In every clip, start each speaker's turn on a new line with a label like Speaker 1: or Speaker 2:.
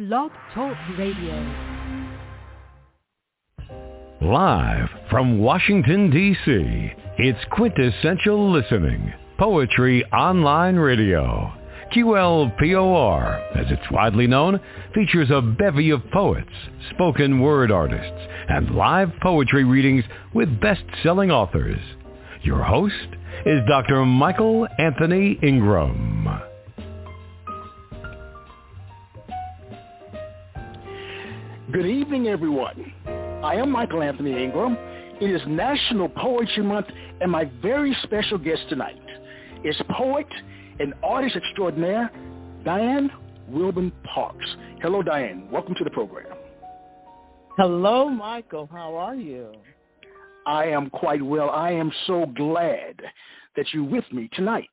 Speaker 1: Blog Talk Radio.
Speaker 2: Live from Washington, D.C., it's Quintessential Listening, Poetry Online Radio. QLPOR, as it's widely known, features a bevy of poets, spoken word artists, and live poetry readings with best-selling authors. Your host is Dr. Michael Anthony Ingram.
Speaker 3: Good evening, everyone. I am Michael Anthony Ingram. It is National Poetry Month, and my very special guest tonight is poet and artist extraordinaire, Diane Wilbon Parks. Hello, Diane. Welcome to the program.
Speaker 4: Hello, Michael. How are you?
Speaker 3: I am quite well. I am so glad that you're with me tonight.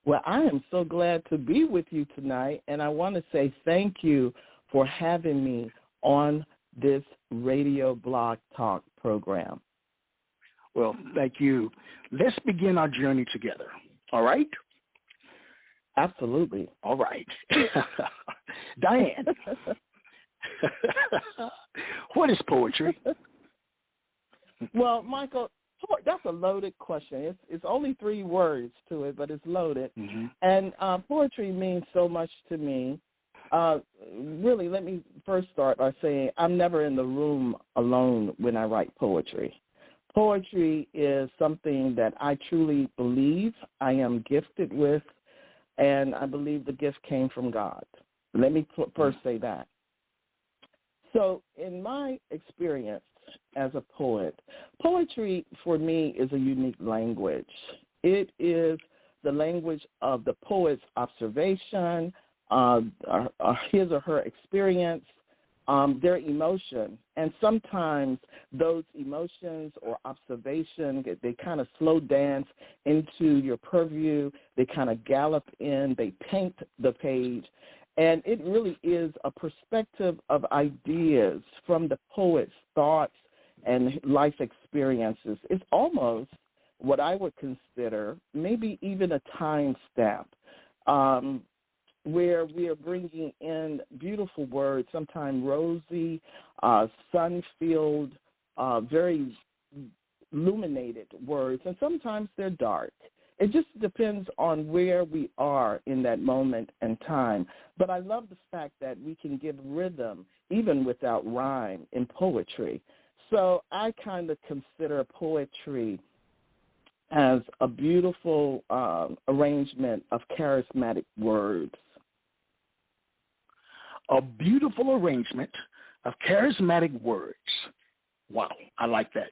Speaker 4: Well, I am so glad to be with you tonight, and I want to say thank you for having me on this radio blog talk program.
Speaker 3: Well, thank you. Let's begin our journey together. All right?
Speaker 4: Absolutely.
Speaker 3: All right. Diane, what is poetry?
Speaker 4: Well, Michael, that's a loaded question. It's only 3 words to it, but it's loaded. Mm-hmm. And poetry means so much to me. Really, let me first start by saying I'm never in the room alone when I write poetry. Poetry is something that I truly believe I am gifted with, and I believe the gift came from God. Let me first say that. So in my experience as a poet, poetry for me is a unique language. It is the language of the poet's observation, his or her experience, their emotion. And sometimes those emotions or observations, they kind of slow dance into your purview. They kind of gallop in. They paint the page. And it really is a perspective of ideas from the poet's thoughts and life experiences. It's almost what I would consider maybe even a time stamp, where we are bringing in beautiful words, sometimes rosy, sun-filled, very illuminated words, and sometimes they're dark. It just depends on where we are in that moment and time. But I love the fact that we can give rhythm even without rhyme in poetry. So I kind of consider poetry as a beautiful arrangement of charismatic words.
Speaker 3: A beautiful arrangement of charismatic words. Wow, I like that.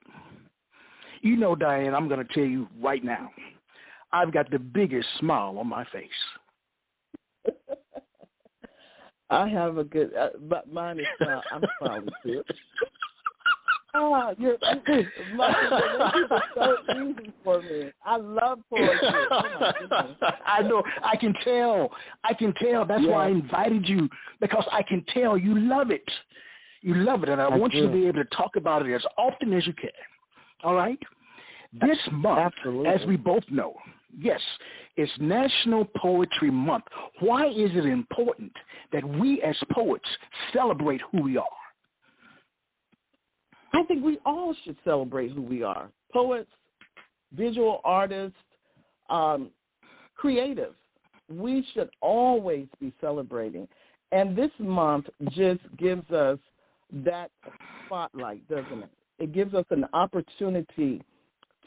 Speaker 3: You know, Diane, I'm going to tell you right now, I've got the biggest smile on my face.
Speaker 4: I have a good, but mine is smile. I'm smiling too. You're so easy for me. I love poetry. Oh my goodness.
Speaker 3: I know. I can tell. That's why I invited you, because I can tell you love it. You love it, and I want you to be able to talk about it as often as you can. All right? This month, as we both know, yes, it's National Poetry Month. Why is it important that we as poets celebrate who we are?
Speaker 4: I think we all should celebrate who we are. Poets, visual artists, creatives. We should always be celebrating. And this month just gives us that spotlight, doesn't it? It gives us an opportunity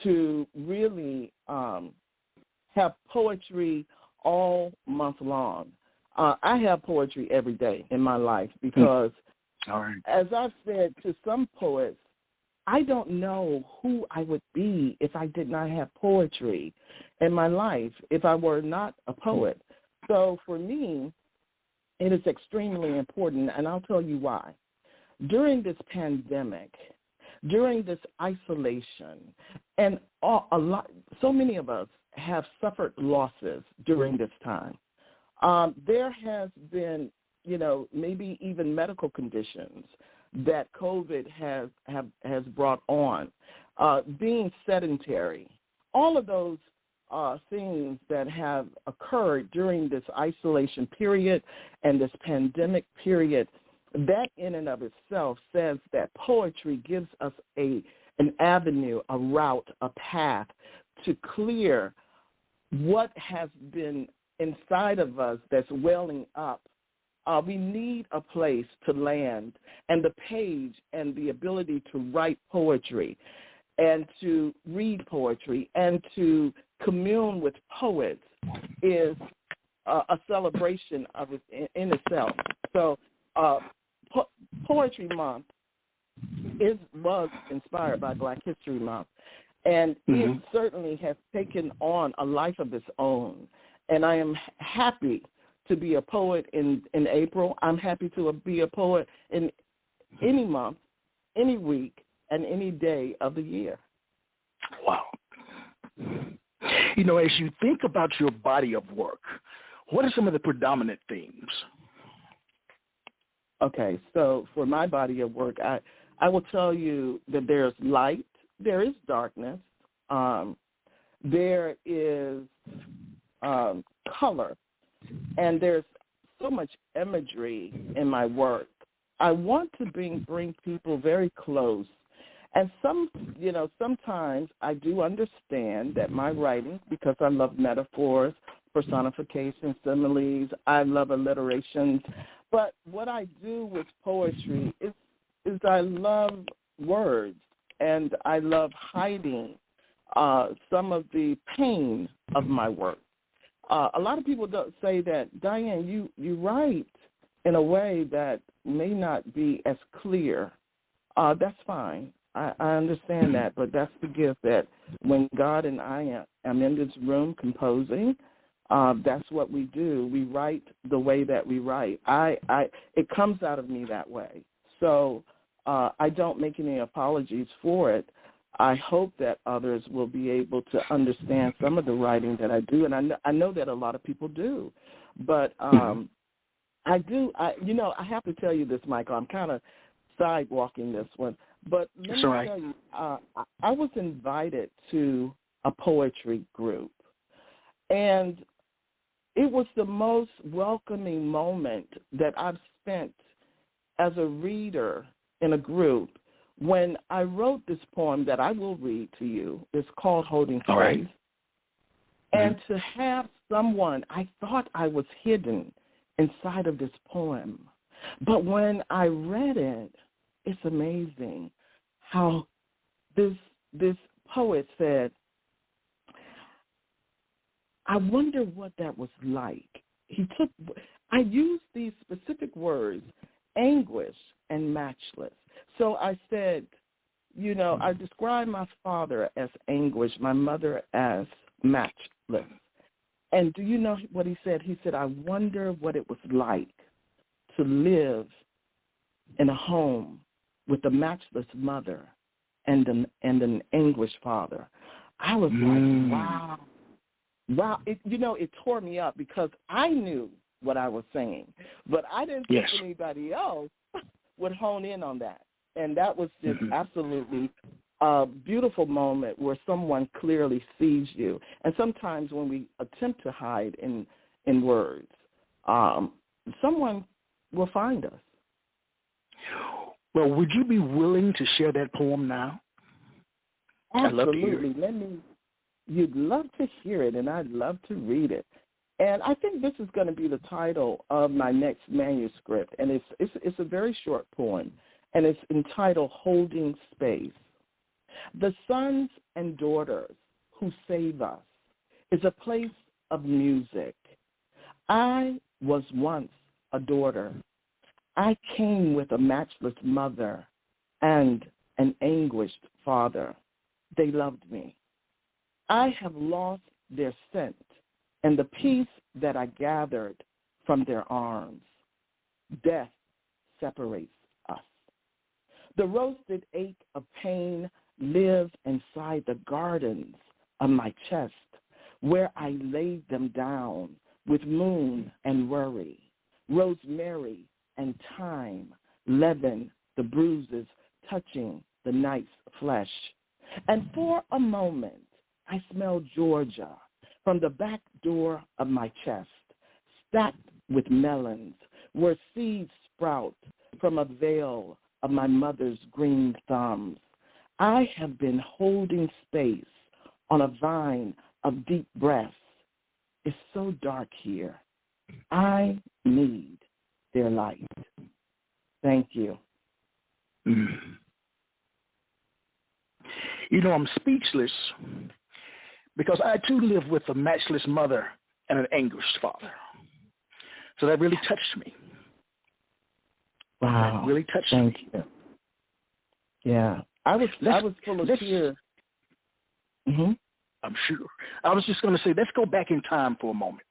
Speaker 4: to really have poetry all month long. I have poetry every day in my life because as I've said to some poets, I don't know who I would be if I did not have poetry in my life, if I were not a poet. So for me, it is extremely important, and I'll tell you why. During this pandemic, during this isolation, and so many of us have suffered losses during this time. There has been, maybe even medical conditions that COVID has brought on, being sedentary. All of those things that have occurred during this isolation period and this pandemic period, that in and of itself says that poetry gives us an avenue, a route, a path to clear what has been inside of us that's welling up. We need a place to land, and the page and the ability to write poetry and to read poetry and to commune with poets is a celebration of it in itself. So Poetry Month was inspired by Black History Month, and it certainly has taken on a life of its own. And I am happy to be a poet in April. I'm happy to be a poet in any month, any week, and any day of the year.
Speaker 3: Wow. You know, as you think about your body of work, what are some of the predominant themes?
Speaker 4: Okay, so for my body of work, I will tell you that there's light, there is darkness, there is color, and there's so much imagery in my work. I want to bring people very close. And sometimes I do understand that my writing, because I love metaphors, personification, similes, I love alliterations. But what I do with poetry is I love words, and I love hiding some of the pain of my work. A lot of people don't say that, Diane, you write in a way that may not be as clear. That's fine. I understand that, but that's the gift that when God and I am in this room composing, that's what we do. We write the way that we write. It comes out of me that way. So I don't make any apologies for it. I hope that others will be able to understand some of the writing that I do, and I know that a lot of people do. But I have to tell you this, Michael. I'm kind of sidewalking this one. But let me tell you, I was invited to a poetry group, and it was the most welcoming moment that I've spent as a reader in a group when I wrote this poem that I will read to you. It's called Holding Space. Right. And to have someone, I thought I was hidden inside of this poem. But when I read it, it's amazing how this poet said, I wonder what that was like. I used these specific words, anguish and matchless. So I said, I described my father as anguish, my mother as matchless. And do you know what he said? He said, I wonder what it was like to live in a home with a matchless mother and an anguished father. I was like, wow. It tore me up because I knew what I was saying, but I didn't think anybody else would hone in on that. And that was just absolutely a beautiful moment where someone clearly sees you. And sometimes when we attempt to hide in words, someone will find us.
Speaker 3: Well, would you be willing to share that poem now?
Speaker 4: Absolutely. You'd love to hear it, and I'd love to read it. And I think this is going to be the title of my next manuscript, and it's a very short poem, and it's entitled Holding Space. The sons and daughters who save us is a place of music. I was once a daughter. I came with a matchless mother and an anguished father. They loved me. I have lost their scent and the peace that I gathered from their arms. Death separates us. The roasted ache of pain lives inside the gardens of my chest, where I laid them down with moon and worry, rosemary and thyme leaven the bruises touching the night's flesh. And for a moment, I smell Georgia from the back door of my chest, stacked with melons, where seeds sprout from a veil of my mother's green thumbs. I have been holding space on a vine of deep breaths. It's so dark here. I need their light. Thank you.
Speaker 3: Mm. You know, I'm speechless because I, too, live with a matchless mother and an anguished father. So that really touched me.
Speaker 4: Wow.
Speaker 3: That really touched
Speaker 4: Thank
Speaker 3: me.
Speaker 4: you. Yeah. I was full of tears. Mm-hmm.
Speaker 3: I'm sure. I was just going to say, let's go back in time for a moment.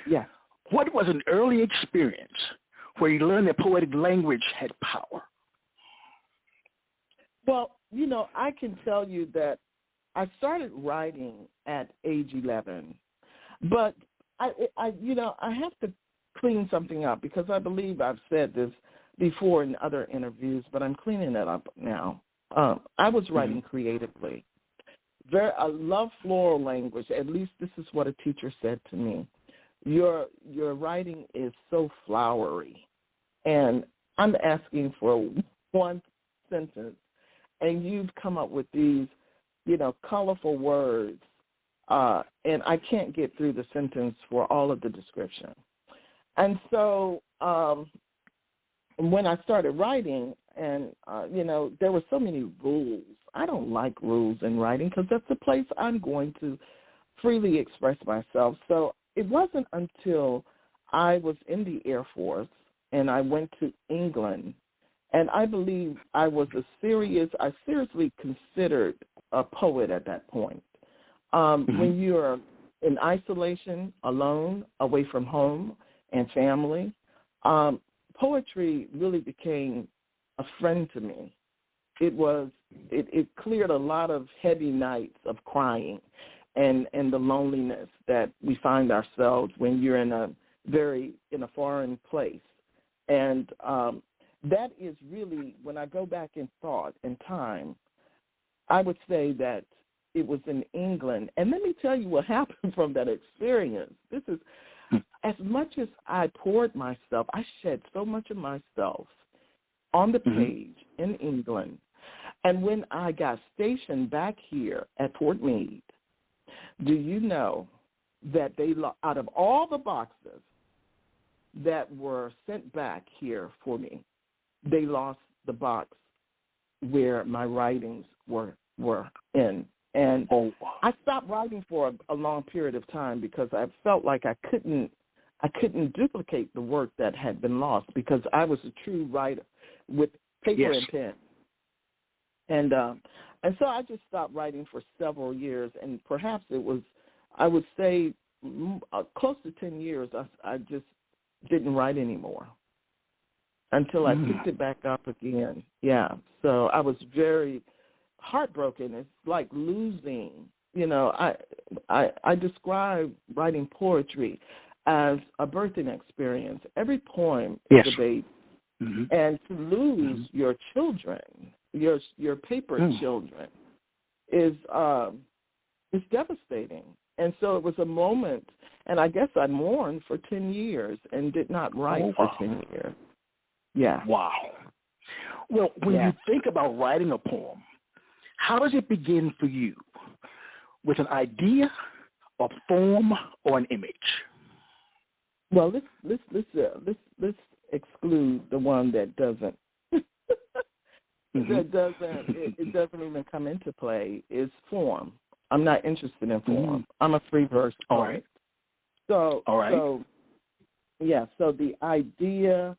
Speaker 4: Yeah.
Speaker 3: What was an early experience where you learned that poetic language had power?
Speaker 4: Well, you know, I can tell you that I started writing at age 11, but I have to clean something up because I believe I've said this before in other interviews, but I'm cleaning it up now. I was writing creatively. I love floral language. At least this is what a teacher said to me. Your writing is so flowery, and I'm asking for one sentence, and you've come up with these, colorful words, and I can't get through the sentence for all of the description. And so when I started writing, and, there were so many rules. I don't like rules in writing because that's the place I'm going to freely express myself. So it wasn't until I was in the Air Force and I went to England, and I believe I seriously considered a poet at that point. When you're in isolation, alone, away from home and family, poetry really became a friend to me. It cleared a lot of heavy nights of crying and the loneliness that we find ourselves when you're in a foreign place. And that is really, when I go back in thought and time, I would say that it was in England. And let me tell you what happened from that experience. This is, as much as I poured myself, I shed so much of myself on the page in England. And when I got stationed back here at Fort Meade, do you know that out of all the boxes that were sent back here for me, they lost the box where my writings were in. And I stopped writing for a long period of time because I felt like I couldn't duplicate the work that had been lost because I was a true writer with paper and pen. And so I just stopped writing for several years, and perhaps it was, I would say, close to 10 years, I just didn't write anymore until I picked it back up again. Yeah, so I was very heartbroken. It's like losing, I describe writing poetry as a birthing experience. Every poem is a baby. And to lose your children, your paper children, is devastating. And so it was a moment, and I guess I mourned for 10 years and did not write for 10 years. Yeah.
Speaker 3: Wow. Well, when you think about writing a poem, how does it begin for you? With an idea, a form, or an image?
Speaker 4: Well, let's exclude the one that doesn't. It doesn't even come into play. Is form. I'm not interested in form. I'm a free verse poet.
Speaker 3: All right.
Speaker 4: So,
Speaker 3: all right.
Speaker 4: So the idea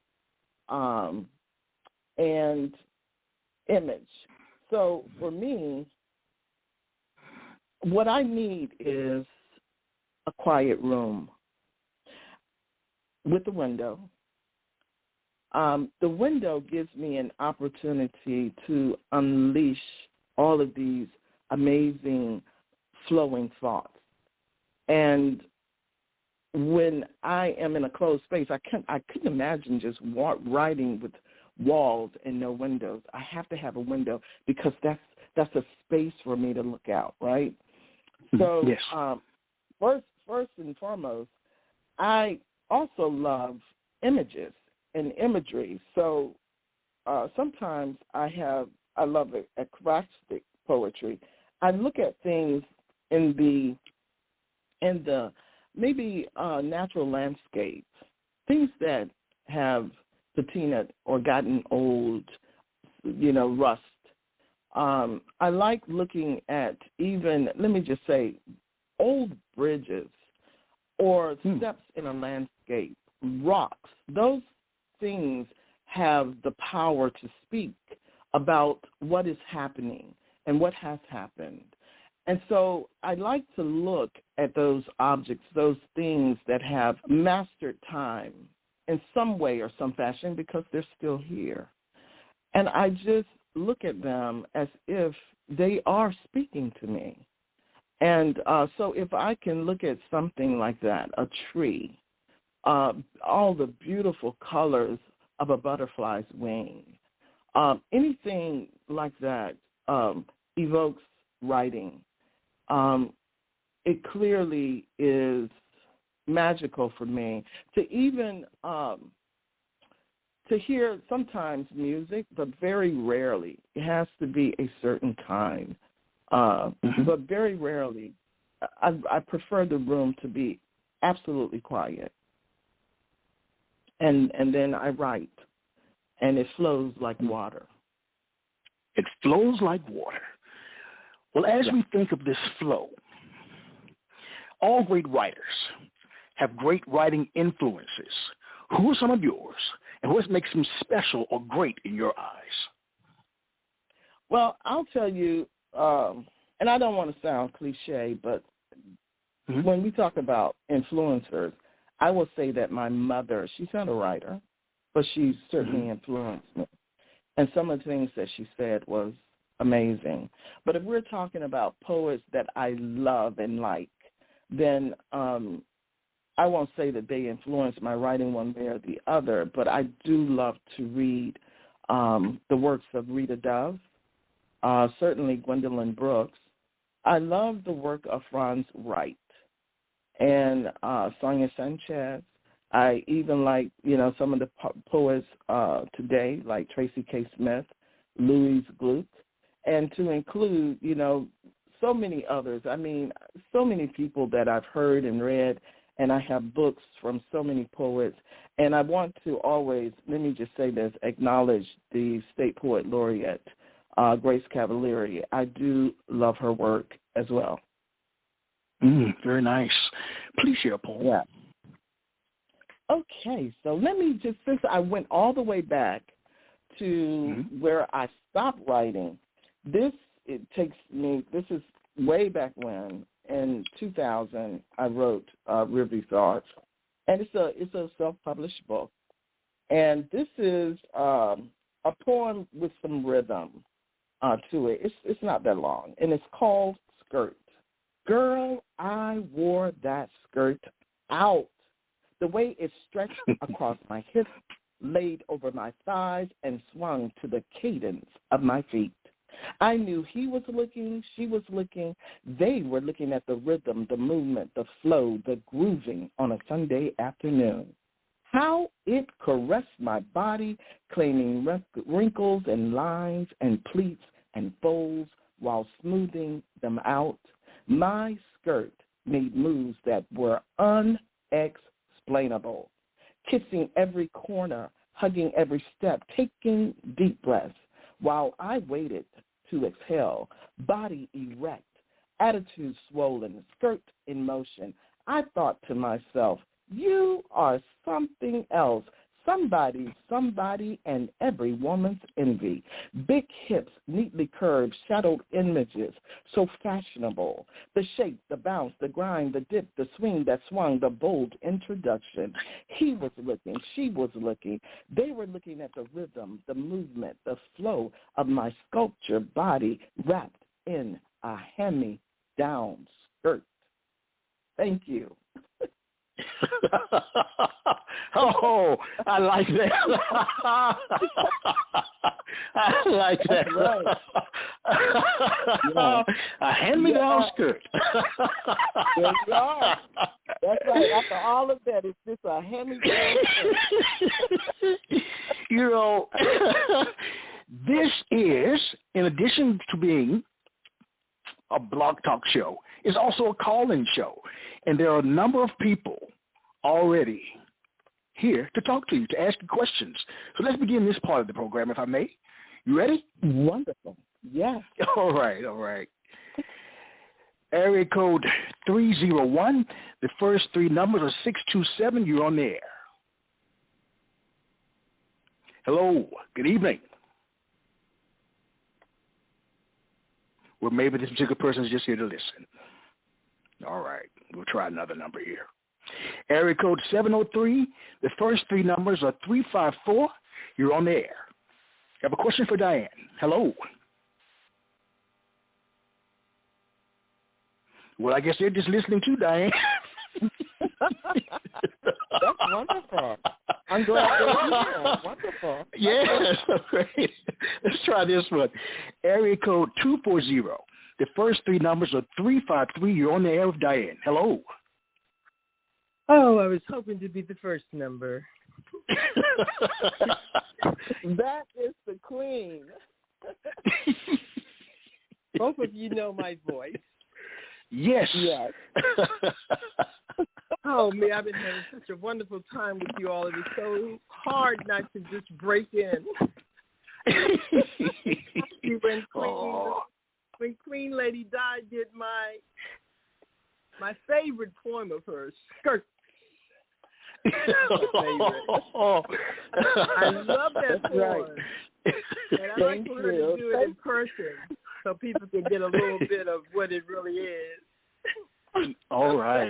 Speaker 4: and image. So for me, what I need is a quiet room with a window. The window gives me an opportunity to unleash all of these amazing flowing thoughts. And when I am in a closed space, I couldn't imagine just writing with walls and no windows. I have to have a window because that's a space for me to look out, right? So first and foremost, I also love images and imagery. So sometimes I love acrostic poetry. I look at things in the maybe natural landscapes, things that have patinaed or gotten old, rust. I like looking at even, let me just say, old bridges or steps in a landscape, rocks. Those things have the power to speak about what is happening and what has happened. And so I like to look at those objects, those things that have mastered time in some way or some fashion because they're still here. And I just look at them as if they are speaking to me. And so if I can look at something like that, a tree, all the beautiful colors of a butterfly's wing, anything like that evokes writing. It clearly is magical for me to even to hear sometimes music, but very rarely. It has to be a certain kind. But very rarely. I prefer the room to be absolutely quiet. And then I write, and it flows like water.
Speaker 3: It flows like water. Well, as we think of this flow, all great writers have great writing influences. Who are some of yours, and what makes them special or great in your eyes?
Speaker 4: Well, I'll tell you, and I don't want to sound cliche, but when we talk about influencers, I will say that my mother, she's not a writer, but she certainly influenced me. And some of the things that she said was amazing. But if we're talking about poets that I love and like, then I won't say that they influenced my writing one way or the other, but I do love to read the works of Rita Dove, certainly Gwendolyn Brooks. I love the work of Franz Wright and Sonia Sanchez. I even like, some of the poets today, like Tracy K. Smith, Louise Gluck, and to include, so many others. I mean, so many people that I've heard and read, and I have books from so many poets. And I want to always, let me just say this, acknowledge the State Poet Laureate, Grace Cavalieri. I do love her work as well.
Speaker 3: Very nice. Please share a poem.
Speaker 4: Yeah. Okay, so let me just, since I went all the way back to where I stopped writing, this is way back when, in 2000, I wrote Refuge, and it's a self-published book. And this is a poem with some rhythm to it. It's not that long, and it's called Skirt. Girl, I wore that skirt out. The way it stretched across my hips, laid over my thighs, and swung to the cadence of my feet. I knew he was looking, she was looking. They were looking at the rhythm, the movement, the flow, the grooving on a Sunday afternoon. How it caressed my body, claiming wrinkles and lines and pleats and folds while smoothing them out. My skirt made moves that were unexplainable, kissing every corner, hugging every step, taking deep breaths while I waited to exhale, body erect, attitude swollen, skirt in motion. I thought to myself, you are something else, somebody, and every woman's envy. Big hips, neatly curved, shadowed images, so fashionable. The shake, the bounce, the grind, the dip, the swing that swung, the bold introduction. He was looking, she was looking. They were looking at the rhythm, the movement, the flow of my sculptured body wrapped in a hand-me-down skirt. Thank you.
Speaker 3: Oh, I like that. I like that.
Speaker 4: Right. Yeah.
Speaker 3: A hand-me-down skirt.
Speaker 4: There you are. That's right. After all of that, it's just a hand-me-down skirt.
Speaker 3: You know, this is, in addition to being a blog talk show, is also a call-in show. And there are a number of people already here to talk to you, to ask you questions. So let's begin this part of the program, if I may. You ready?
Speaker 4: Wonderful. Yes.
Speaker 3: All right. Area code 301. The first three numbers are 627. You're on the air. Hello. Good evening. Well, maybe this particular person is just here to listen. All right. We'll try another number here. Area code 703. The first three numbers are 354. You're on the air. I have a question for Diane. Hello. Well, I guess they're just listening to Diane.
Speaker 4: That's wonderful. I'm glad they're here. Wonderful.
Speaker 3: Yes. Great. Let's try this one. Area code 240. The first three numbers are 353. You're on the air with Diane. Hello.
Speaker 1: Oh, I was hoping to be the first number.
Speaker 4: That is the queen.
Speaker 1: Both of you know my voice.
Speaker 3: Yes.
Speaker 4: Yes.
Speaker 1: Oh, man, I've been having such a wonderful time with you all. It is so hard not to just break in. When Queen Lady Di did my favorite poem of hers, Skirt. I love that poem.
Speaker 4: Right.
Speaker 1: And I'd like for her to do it in person so people can get a little bit of what it really is.
Speaker 3: All right.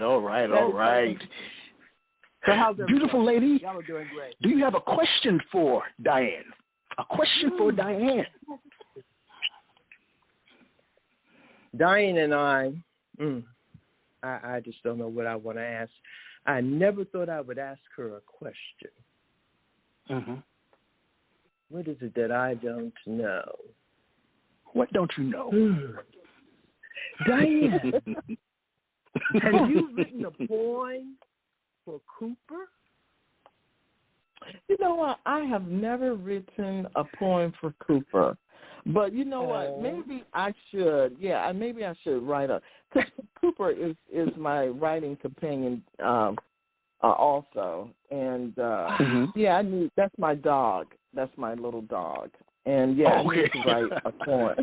Speaker 1: So how's
Speaker 3: beautiful lady?
Speaker 1: Y'all are doing great.
Speaker 3: Do you have a question for Diane? A question for Diane.
Speaker 1: Diane and I just don't know what I want to ask. I never thought I would ask her a question.
Speaker 3: Mm-hmm.
Speaker 1: What is it that I don't know?
Speaker 3: What don't you know?
Speaker 1: Diane, have you written a poem for Cooper?
Speaker 4: You know what? I have never written a poem for Cooper. But you know what? Maybe I should. Yeah, maybe I should write a. Because Cooper is my writing companion also, and yeah, I knew that's my dog. That's my little dog, and yeah, I need to write a poem.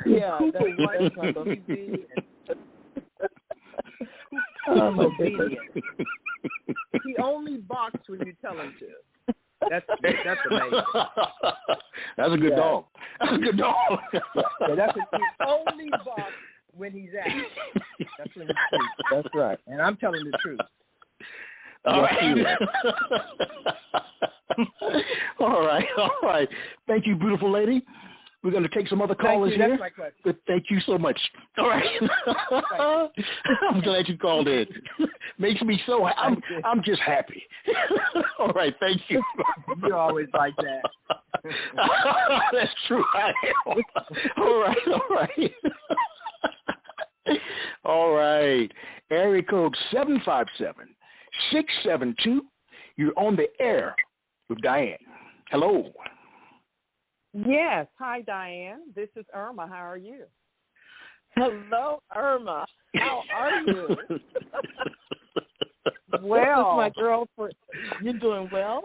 Speaker 4: Yeah, that's my dog.
Speaker 1: Obedient. He only barks when you tell him to. That's amazing.
Speaker 3: That's a good dog. That's a good dog.
Speaker 1: He only barks when he's at it. That's when he's sleeping.
Speaker 4: That's right.
Speaker 1: And I'm telling the truth.
Speaker 3: All right. All right. Thank you, beautiful lady. We're going to take some other callers here.
Speaker 1: That's my question.
Speaker 3: But thank you so much. All right. I'm glad you called in. Makes me so happy. I'm just happy. All right. Thank you.
Speaker 1: You're always like that.
Speaker 3: That's true. I am. All right. All right. Area code 757-672. You're on the air with Diane. Hello.
Speaker 5: Yes. Hi, Diane. This is Irma. How are you?
Speaker 4: Hello, Irma. How are you?
Speaker 5: Well,
Speaker 4: my girl. You doing well?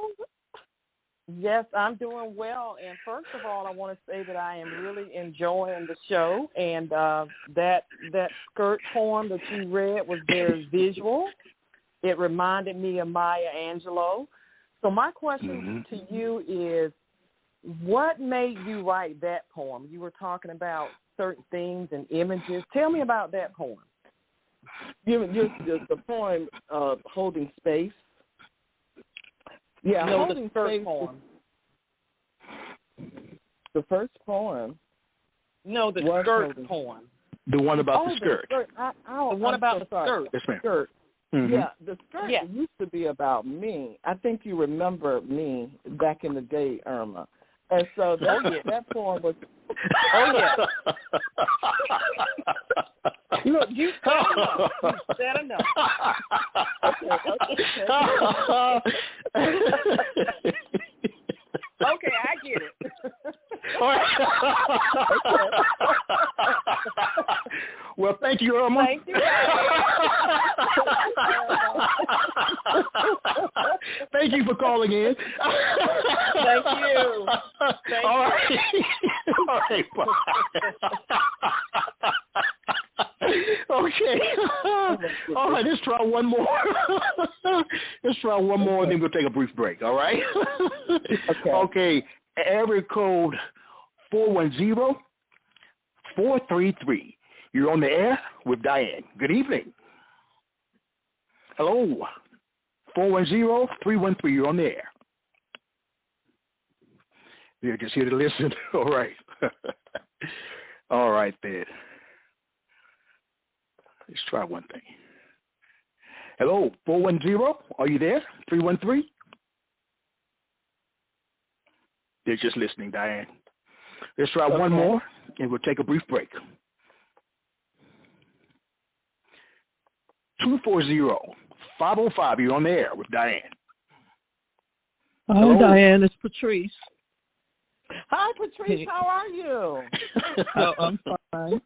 Speaker 5: Yes, I'm doing well. And first of all, I want to say that I am really enjoying the show. And that skirt poem that you read was very visual. It reminded me of Maya Angelou. So my question to you is, what made you write that poem? You were talking about certain things and images. Tell me about that poem.
Speaker 4: Just the poem Holding Space. Yeah,
Speaker 5: no,
Speaker 4: Holding
Speaker 5: the skirt
Speaker 4: Space
Speaker 5: poem.
Speaker 4: The first poem.
Speaker 5: No, the skirt poem.
Speaker 3: The one about the skirt.
Speaker 5: The one about the skirt.
Speaker 3: Yes, ma'am.
Speaker 4: Skirt.
Speaker 3: Mm-hmm.
Speaker 4: Yeah, the skirt used to be about me. I think you remember me back in the day, Irma. And so that poem was, Look, you said enough. You said enough. Okay, I get it.
Speaker 3: Well, thank you, Irma.
Speaker 4: Thank you.
Speaker 3: Thank you for calling in.
Speaker 4: Thank you.
Speaker 3: All right. All right. Okay. All right, let's try one more. Let's try one more, and then we'll take a brief break, all right? Okay. Area code 410-433. You're on the air with Diane. Good evening. Hello. 410-313. You're on the air. You're just here to listen. All right. All right, then. Let's try one thing. Hello, 410. Are you there? 313. They're just listening, Diane. Let's try one more, and we'll take a brief break. 240-505. You're on the air with Diane.
Speaker 5: Hello, Diane. It's Patrice.
Speaker 4: Hi, Patrice. How are you?
Speaker 5: Oh, I'm fine.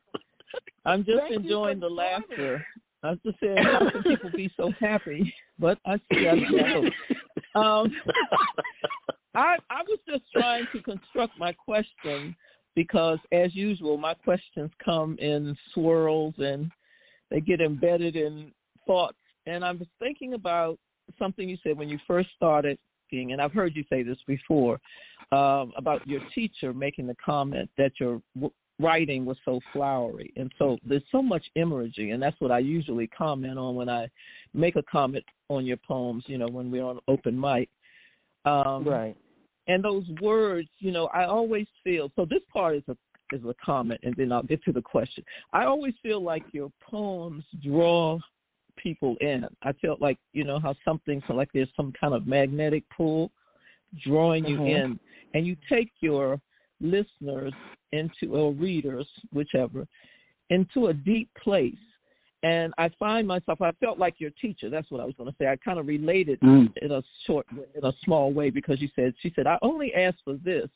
Speaker 5: I'm just enjoying the laughter. I just said, how can people be so happy? But I see I know. I was just trying to construct my question because, as usual, my questions come in swirls and they get embedded in thoughts. And I was thinking about something you said when you first started, and I've heard you say this before, about your teacher making the comment that your writing was so flowery. And so there's so much imagery, and that's what I usually comment on when I make a comment on your poems, when we're on open mic.
Speaker 4: Right.
Speaker 5: And those words, I always feel, so this part is a comment, and then I'll get to the question. I always feel like your poems draw people in. I felt like, how something, so like there's some kind of magnetic pull drawing you in, and you take your listeners into, or readers, whichever, into a deep place. And I find myself, I felt like your teacher. That's what I was going to say. I kind of related in a small way, because she said, I only asked for this.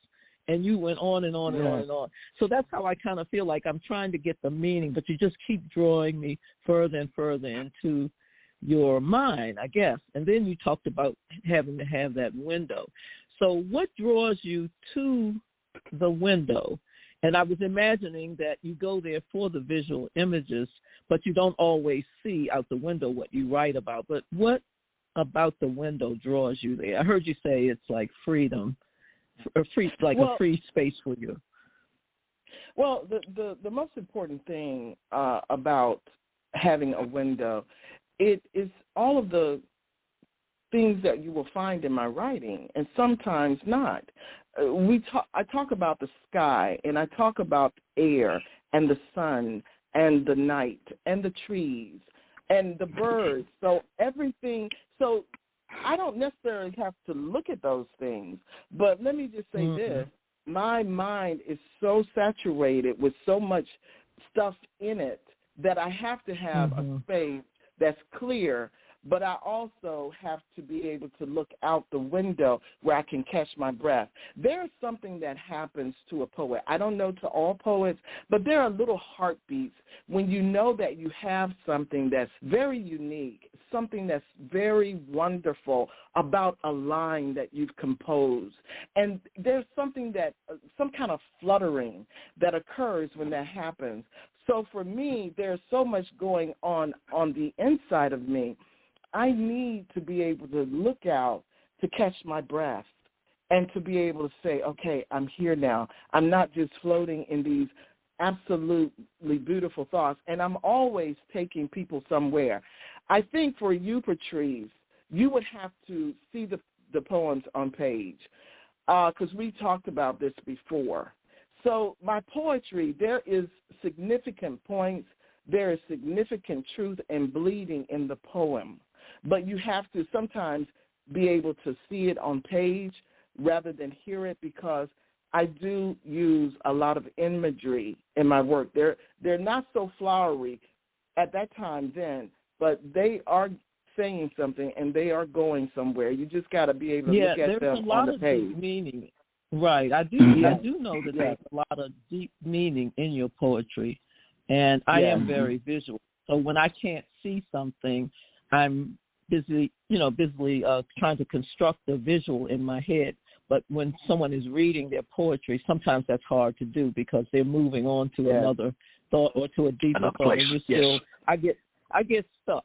Speaker 5: And you went on and on and on and on. So that's how I kind of feel like I'm trying to get the meaning, but you just keep drawing me further and further into your mind, I guess. And then you talked about having to have that window. So what draws you to the window? And I was imagining that you go there for the visual images, but you don't always see out the window what you write about. But what about the window draws you there? I heard you say it's like freedom, a free space for you.
Speaker 4: Well, the most important thing about having a window, it is all of the things that you will find in my writing, and sometimes not. I talk about the sky, and I talk about air and the sun and the night and the trees and the birds. So everything. So I don't necessarily have to look at those things, but let me just say this. My mind is so saturated with so much stuff in it that I have to have a space that's clear, but I also have to be able to look out the window where I can catch my breath. There's something that happens to a poet. I don't know to all poets, but there are little heartbeats when you know that you have something that's very unique, something that's very wonderful about a line that you've composed. And there's something that, some kind of fluttering that occurs when that happens. So for me, there's so much going on the inside of me. I need to be able to look out to catch my breath and to be able to say, okay, I'm here now. I'm not just floating in these absolutely beautiful thoughts, and I'm always taking people somewhere. I think for you, Patrice, you would have to see the poems on page because we talked about this before. So my poetry, there is significant points there is significant truth and bleeding in the poem. But you have to sometimes be able to see it on page rather than hear it, because I do use a lot of imagery in my work. They're not so flowery at that time then, but they are saying something and they are going somewhere. You just got to be able to look at them on the page.
Speaker 5: There's a lot of deep meaning. Right. I do know that there's a lot of deep meaning in your poetry, and I am very visual. So when I can't see something, I'm busily trying to construct a visual in my head. But when someone is reading their poetry, sometimes that's hard to do because they're moving on to another thought or to a deeper thought, and you're still. I get stuck.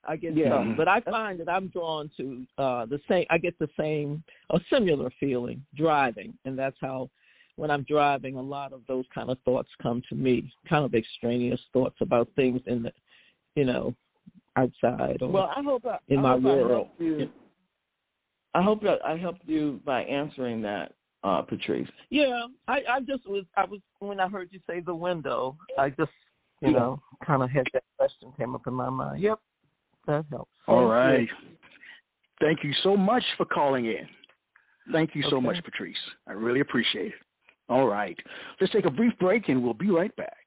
Speaker 5: I get stuck. But I find that I'm drawn to the same. I get the same or similar feeling driving, and that's how when I'm driving, a lot of those kind of thoughts come to me, kind of extraneous thoughts about things in the, outside or in my world.
Speaker 4: I hope that I helped you by answering that, Patrice.
Speaker 5: Yeah, I was when I heard you say the window, I just kind of had that question came up in my mind. Yep, that helps.
Speaker 3: All right. Thank you so much for calling in. Thank you so much, Patrice. I really appreciate it. All right. Let's take a brief break and we'll be right back.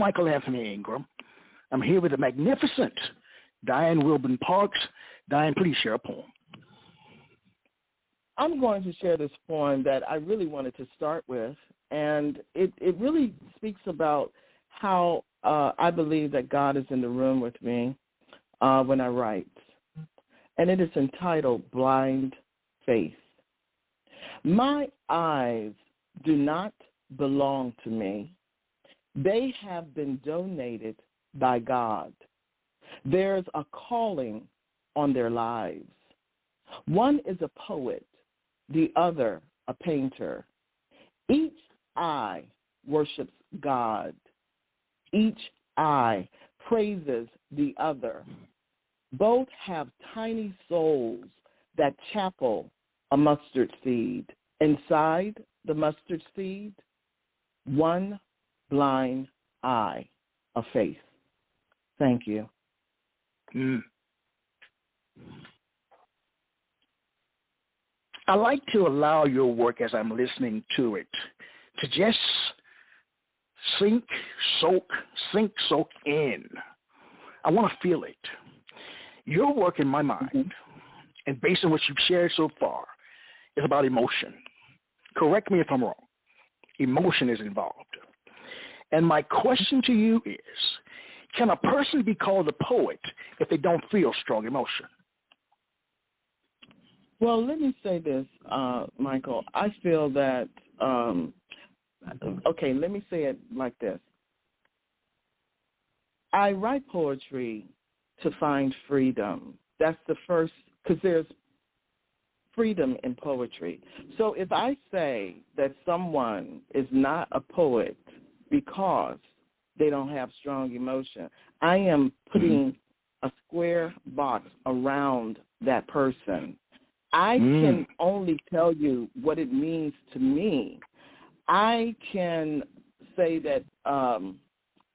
Speaker 3: Michael Anthony Ingram. I'm here with the magnificent Diane Wilbon Parks. Diane, please share a poem.
Speaker 4: I'm going to share this poem that I really wanted to start with, and it really speaks about how I believe that God is in the room with me when I write. And it is entitled Blind Faith. My eyes do not belong to me. They have been donated by God. There's a calling on their lives. One is a poet, the other a painter. Each eye worships God. Each eye praises the other. Both have tiny souls that chapel a mustard seed. Inside the mustard seed, one blind eye of faith. Thank you.
Speaker 3: I like to allow your work as I'm listening to it to just sink, soak in. I want to feel it. Your work in my mind, and based on what you've shared so far, is about emotion. Correct me if I'm wrong. Emotion is involved. And my question to you is, can a person be called a poet if they don't feel strong emotion?
Speaker 4: Well, let me say this, Michael. I feel that, let me say it like this. I write poetry to find freedom. That's the first, because there's freedom in poetry. So if I say that someone is not a poet because they don't have strong emotion, I am putting a square box around that person. I can only tell you what it means to me. I can say that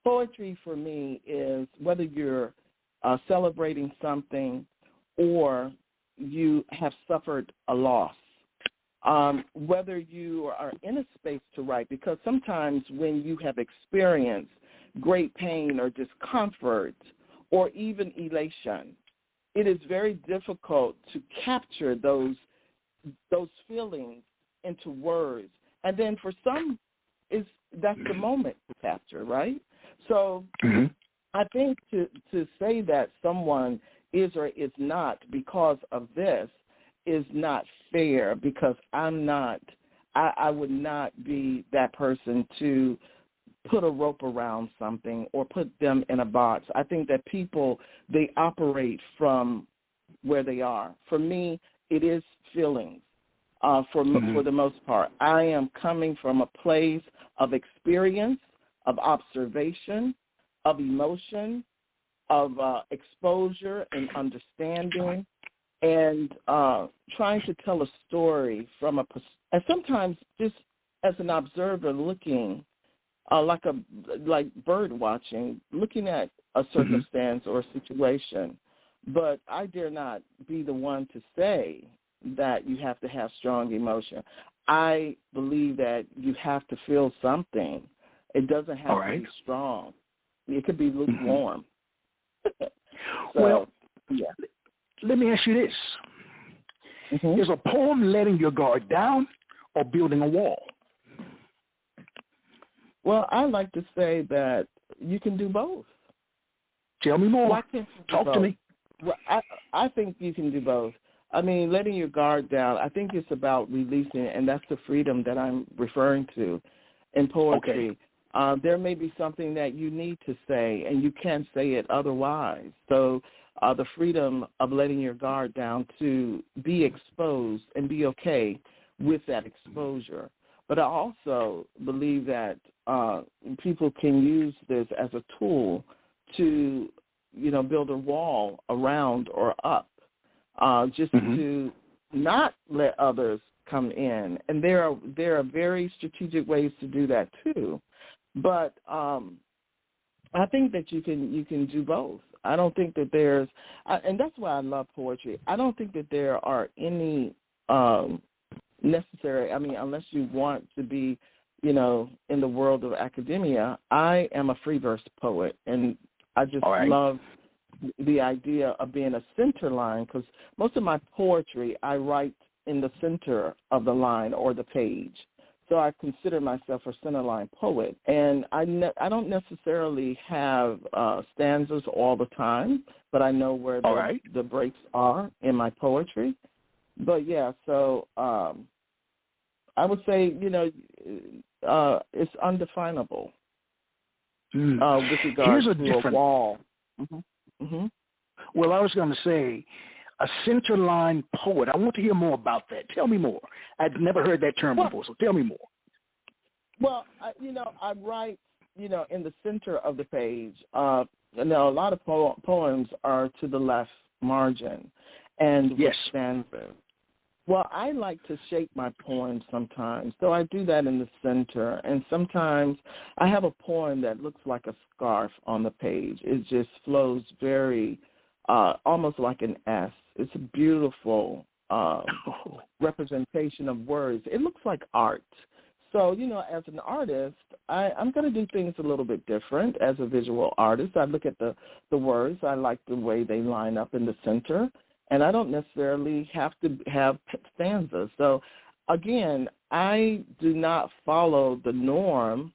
Speaker 4: poetry for me is whether you're celebrating something or you have suffered a loss, whether you are in a space to write, because sometimes when you have experienced great pain or discomfort or even elation, it is very difficult to capture those feelings into words. And then for some, that's the moment to capture, right? So I think to say that someone is or is not because of this is not fair, because I would not be that person to put a rope around something or put them in a box. I think that people, they operate from where they are. For me, it is feelings. For the most part, I am coming from a place of experience, of observation, of emotion, of exposure and understanding, and trying to tell a story from and sometimes just as an observer looking, like bird watching, looking at a circumstance or a situation. But I dare not be the one to say that you have to have strong emotion. I believe that you have to feel something. It doesn't have to be strong. It could be lukewarm.
Speaker 3: Well, let me ask you this. Is a poem letting your guard down or building a wall?
Speaker 4: Well, I like to say that you can do both.
Speaker 3: Tell me more.
Speaker 4: Why can't you do
Speaker 3: Talk
Speaker 4: both?
Speaker 3: to me.
Speaker 4: Well, I think you can do both. I mean, letting your guard down, I think it's about releasing, and that's the freedom that I'm referring to in poetry. There may be something that you need to say, and you can't say it otherwise. So the freedom of letting your guard down to be exposed and be okay with that exposure. But I also believe that people can use this as a tool to, build a wall around or up, just to not let others come in. And there are very strategic ways to do that too. But I think that you can do both. I don't think that there's, and that's why I love poetry. I don't think that there are any necessary. I mean, unless you want to be, in the world of academia, I am a free verse poet, and I just love the idea of being a center line, because most of my poetry I write in the center of the line or the page. So I consider myself a centerline poet, and I don't necessarily have stanzas all the time, but I know where the breaks are in my poetry. But so I would say it's undefinable with regard to a wall.
Speaker 3: Well, I was going to say a centerline poet. I want to hear more about that. Tell me more. I'd never heard that term before, so tell me more.
Speaker 4: Well, I write, in the center of the page. A lot of poems are to the left margin and with stanzas. Well, I like to shape my poems sometimes, so I do that in the center. And sometimes I have a poem that looks like a scarf on the page. It just flows very, almost like an S. It's a beautiful representation of words. It looks like art. So, as an artist, I'm going to do things a little bit different as a visual artist. I look at the words. I like the way they line up in the center. And I don't necessarily have to have stanzas. So, again, I do not follow the norm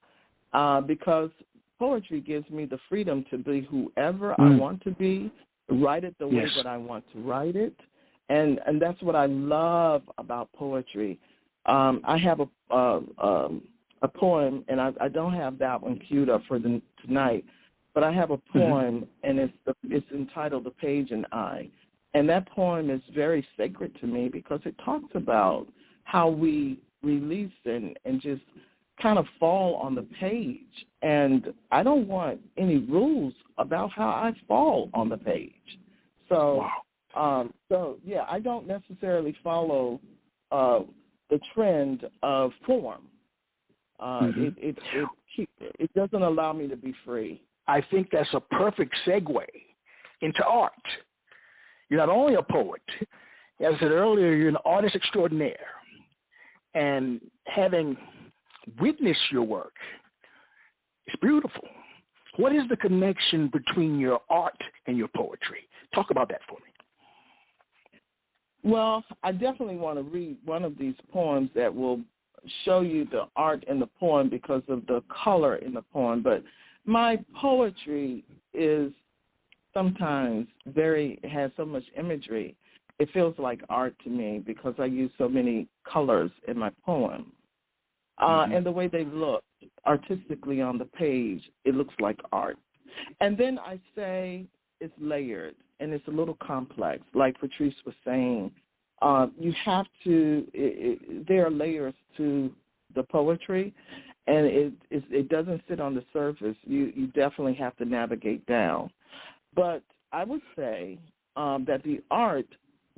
Speaker 4: because poetry gives me the freedom to be whoever I want to be, write it the way that I want to write it. And that's what I love about poetry. I have a poem, and I don't have that one queued up for tonight, but I have a poem, and it's entitled The Page and I. And that poem is very sacred to me because it talks about how we release and just kind of fall on the page. And I don't want any rules about how I fall on the page. So, I don't necessarily follow the trend of form. It doesn't allow me to be free.
Speaker 3: I think that's a perfect segue into art. You're not only a poet, as I said earlier, you're an artist extraordinaire. And having witnessed your work, it's beautiful. What is the connection between your art and your poetry? Talk about that for me.
Speaker 4: Well, I definitely want to read one of these poems that will show you the art in the poem because of the color in the poem. But my poetry is sometimes has so much imagery. It feels like art to me because I use so many colors in my poem. And the way they look artistically on the page, it looks like art. And then I say it's layered and it's a little complex. Like Patrice was saying, you have to, there are layers to the poetry, and it doesn't sit on the surface. You definitely have to navigate down. But I would say that the art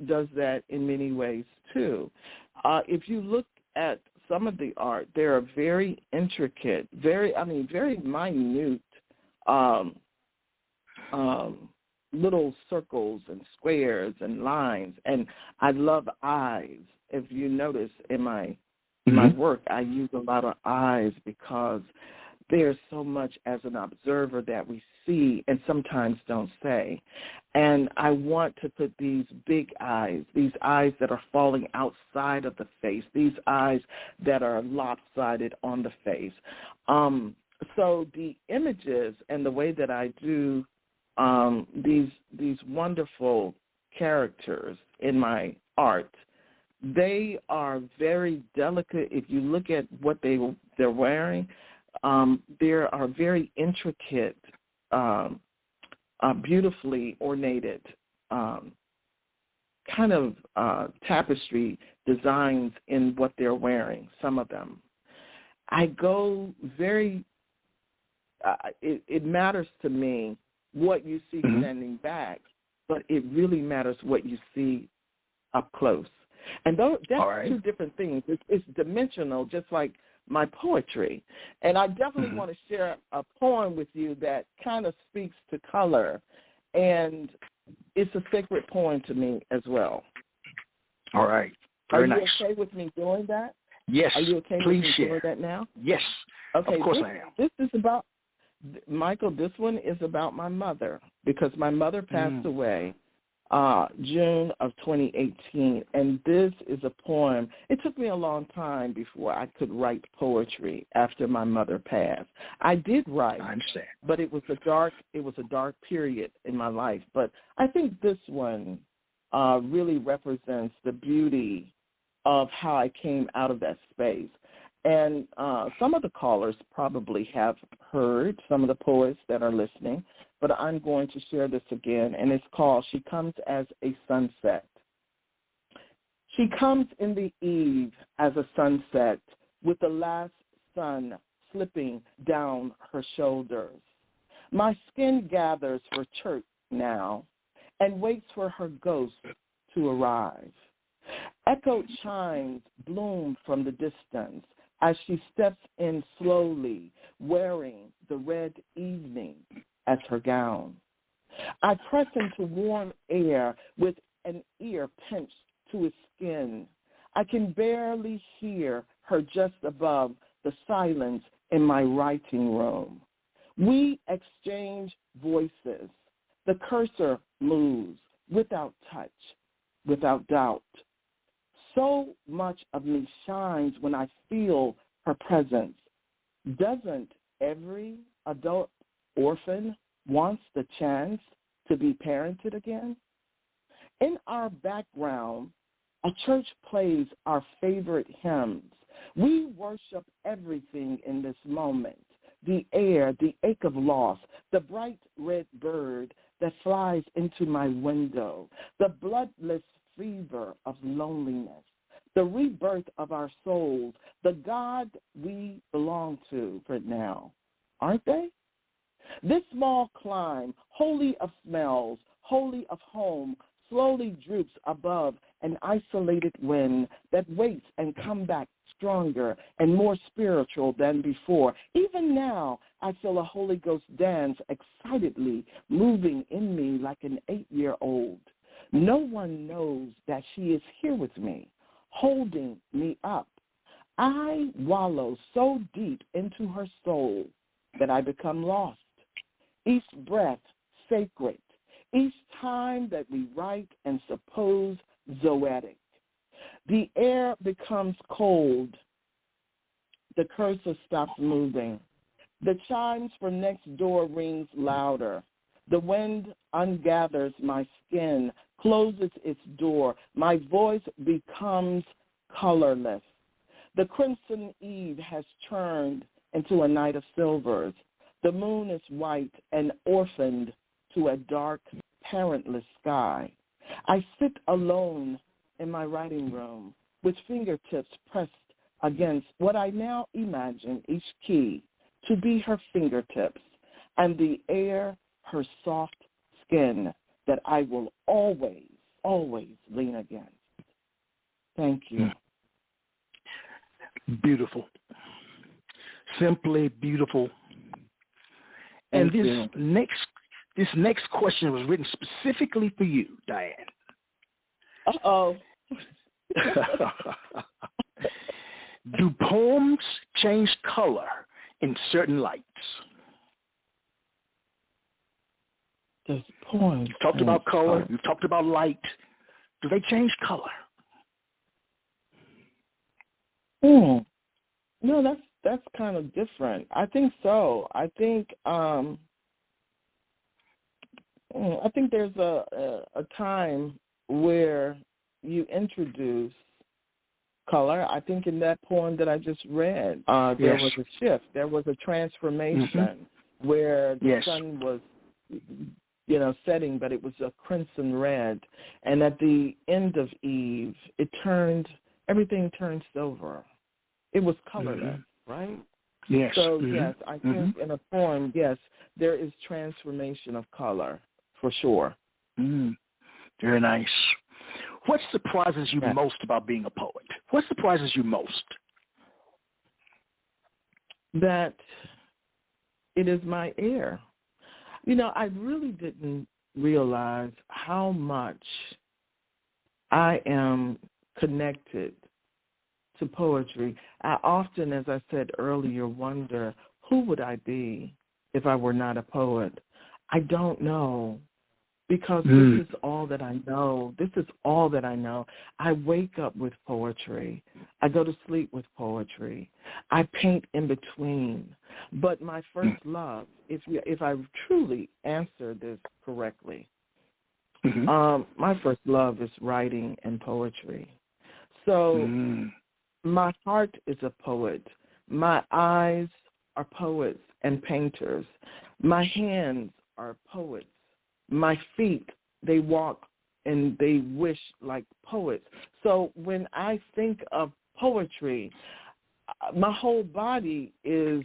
Speaker 4: does that in many ways too. If you look at some of the art, there are very intricate, very minute little circles and squares and lines. And I love eyes. If you notice in my work, I use a lot of eyes because there's so much as an observer that we see and sometimes don't say. And I want to put these big eyes, these eyes that are falling outside of the face, these eyes that are lopsided on the face. So the images and the way that I do these wonderful characters in my art, they are very delicate. If you look at what they're wearing, there are very intricate, beautifully ornated kind of tapestry designs in what they're wearing, some of them. I go very, it matters to me what you see standing back, but it really matters what you see up close. And that's two different things. It's dimensional, just like my poetry. And I definitely want to share a poem with you that kind of speaks to color, and it's a sacred poem to me as well.
Speaker 3: All right. Very nice.
Speaker 4: Are you okay with me doing that?
Speaker 3: Yes.
Speaker 4: Are you okay
Speaker 3: Please
Speaker 4: with me
Speaker 3: share.
Speaker 4: doing that now?
Speaker 3: Yes.
Speaker 4: Okay.
Speaker 3: Of course I am.
Speaker 4: This is about, Michael, this one is about my mother because my mother passed away June of 2018, and this is a poem. It took me a long time before I could write poetry after my mother passed. I did write,
Speaker 3: I understand,
Speaker 4: but it was a dark period in my life. But I think this one really represents the beauty of how I came out of that space. And some of the callers probably have heard, some of the poets that are listening, but I'm going to share this again, and it's called She Comes as a Sunset. She comes in the eve as a sunset with the last sun slipping down her shoulders. My skin gathers for church now and waits for her ghost to arrive. Echoed chimes bloom from the distance as she steps in slowly, wearing the red evening as her gown. I press into warm air with an ear pinched to its skin. I can barely hear her just above the silence in my writing room. We exchange voices. The cursor moves without touch, without doubt. So much of me shines when I feel her presence. Doesn't every adult orphan want the chance to be parented again? In our background, a church plays our favorite hymns. We worship everything in this moment. The air, the ache of loss, the bright red bird that flies into my window, the bloodless fever of loneliness, the rebirth of our souls, the God we belong to for now. Aren't they? This small climb, holy of smells, holy of home, slowly droops above an isolated wind that waits and comes back stronger and more spiritual than before. Even now, I feel a Holy Ghost dance excitedly moving in me like an 8-year-old. No one knows that she is here with me, holding me up. I wallow so deep into her soul that I become lost. Each breath sacred. Each time that we write and suppose zoetic. The air becomes cold. The cursor stops moving. The chimes from next door rings louder. The wind ungathers my skin, closes its door. My voice becomes colorless. The crimson eve has turned into a night of silvers. The moon is white and orphaned to a dark, parentless sky. I sit alone in my writing room with fingertips pressed against what I now imagine each key to be her fingertips, and the air her soft skin that I will always, always lean against. Thank you.
Speaker 3: Beautiful. Simply beautiful. And this next question was written specifically for you, Diane.
Speaker 4: Uh-oh.
Speaker 3: Do poems change color in certain lights?
Speaker 4: Does poems
Speaker 3: You've talked about color. You've talked about light. Do they change color?
Speaker 4: No, that's kind of different. I think so. I think there's a time where you introduce color. I think in that poem that I just read, there was a shift. There was a transformation where the sun was, setting, but it was a crimson red. And at the end of Eve, everything turned silver. It was colorless, right?
Speaker 3: Yes.
Speaker 4: So, yes, I think in a poem, yes, there is transformation of color, for sure.
Speaker 3: Very nice. What surprises you most about being a poet? What surprises you most?
Speaker 4: That it is my air. I really didn't realize how much I am connected to poetry. I often, as I said earlier, wonder, who would I be if I were not a poet? I don't know, because this is all that I know. This is all that I know. I wake up with poetry. I go to sleep with poetry. I paint in between. But my first love, if I truly answer this correctly, my first love is writing and poetry. So my heart is a poet. My eyes are poets and painters. My hands are poets. My feet, they walk and they wish like poets. So when I think of poetry, my whole body is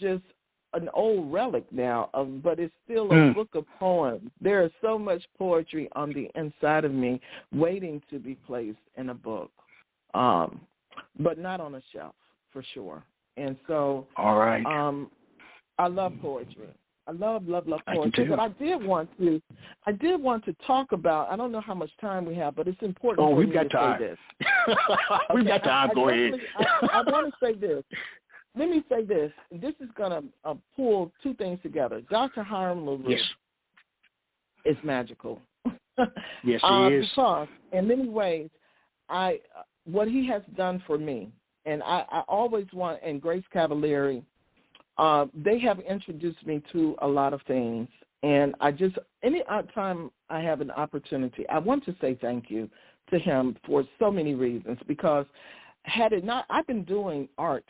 Speaker 4: just an old relic now, but it's still a book of poems. There is so much poetry on the inside of me waiting to be placed in a book, but not on a shelf, for sure. And so
Speaker 3: all right.
Speaker 4: I love poetry. I love poetry. But I did want to talk about, I don't know how much time we have, but it's important for me to say this.
Speaker 3: We've got time. Go ahead.
Speaker 4: I want to say this. Let me say this. This is going to pull two things together. Dr. Hiram Lulu is magical.
Speaker 3: Yes, he is.
Speaker 4: Because in many ways, what he has done for me, and I always want, and Grace Cavalieri, they have introduced me to a lot of things. And any time I have an opportunity, I want to say thank you to him for so many reasons, because had it not, I've been doing art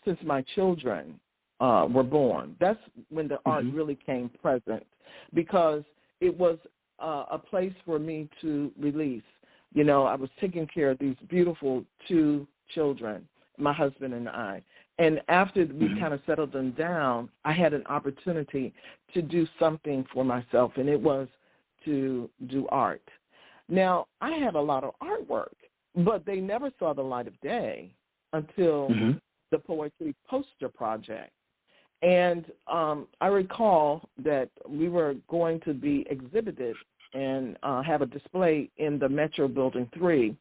Speaker 4: since my children were born. That's when the art really came present, because it was a place for me to release. I was taking care of these beautiful two children, my husband and I. And after we kind of settled them down, I had an opportunity to do something for myself, and it was to do art. Now, I had a lot of artwork, but they never saw the light of day until the Poetry Poster Project. And I recall that we were going to be exhibited and have a display in the Metro Building 3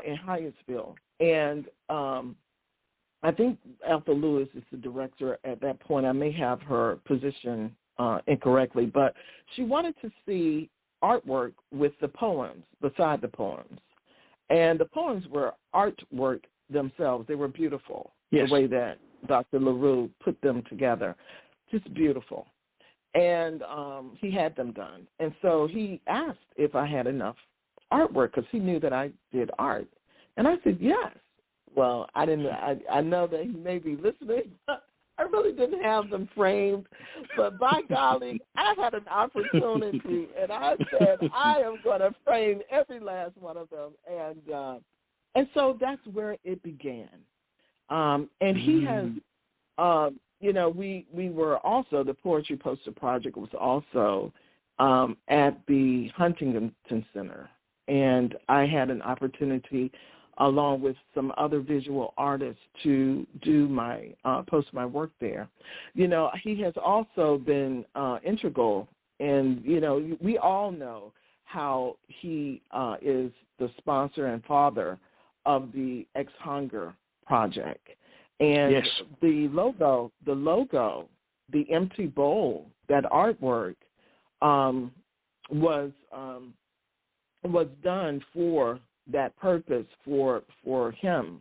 Speaker 4: in Hyattsville. And I think Alpha Lewis is the director at that point. I may have her position incorrectly, but she wanted to see artwork with the poems, beside the poems. And the poems were artwork themselves. They were beautiful, the way that Dr. LaRue put them together. Just beautiful. And he had them done. And so he asked if I had enough artwork because he knew that I did art. And I said, yes. Well, I know that he may be listening. I really didn't have them framed. But by golly, I had an opportunity, and I said, I am going to frame every last one of them. And so that's where it began. And he has, we were also, the Poetry Poster Project was also at the Huntington Center. And I had an opportunity, along with some other visual artists, to do post my work there. He has also been integral, and we all know how he is the sponsor and father of the Ex-Hunger Project. And the logo, the empty bowl, that artwork was done for that purpose, for him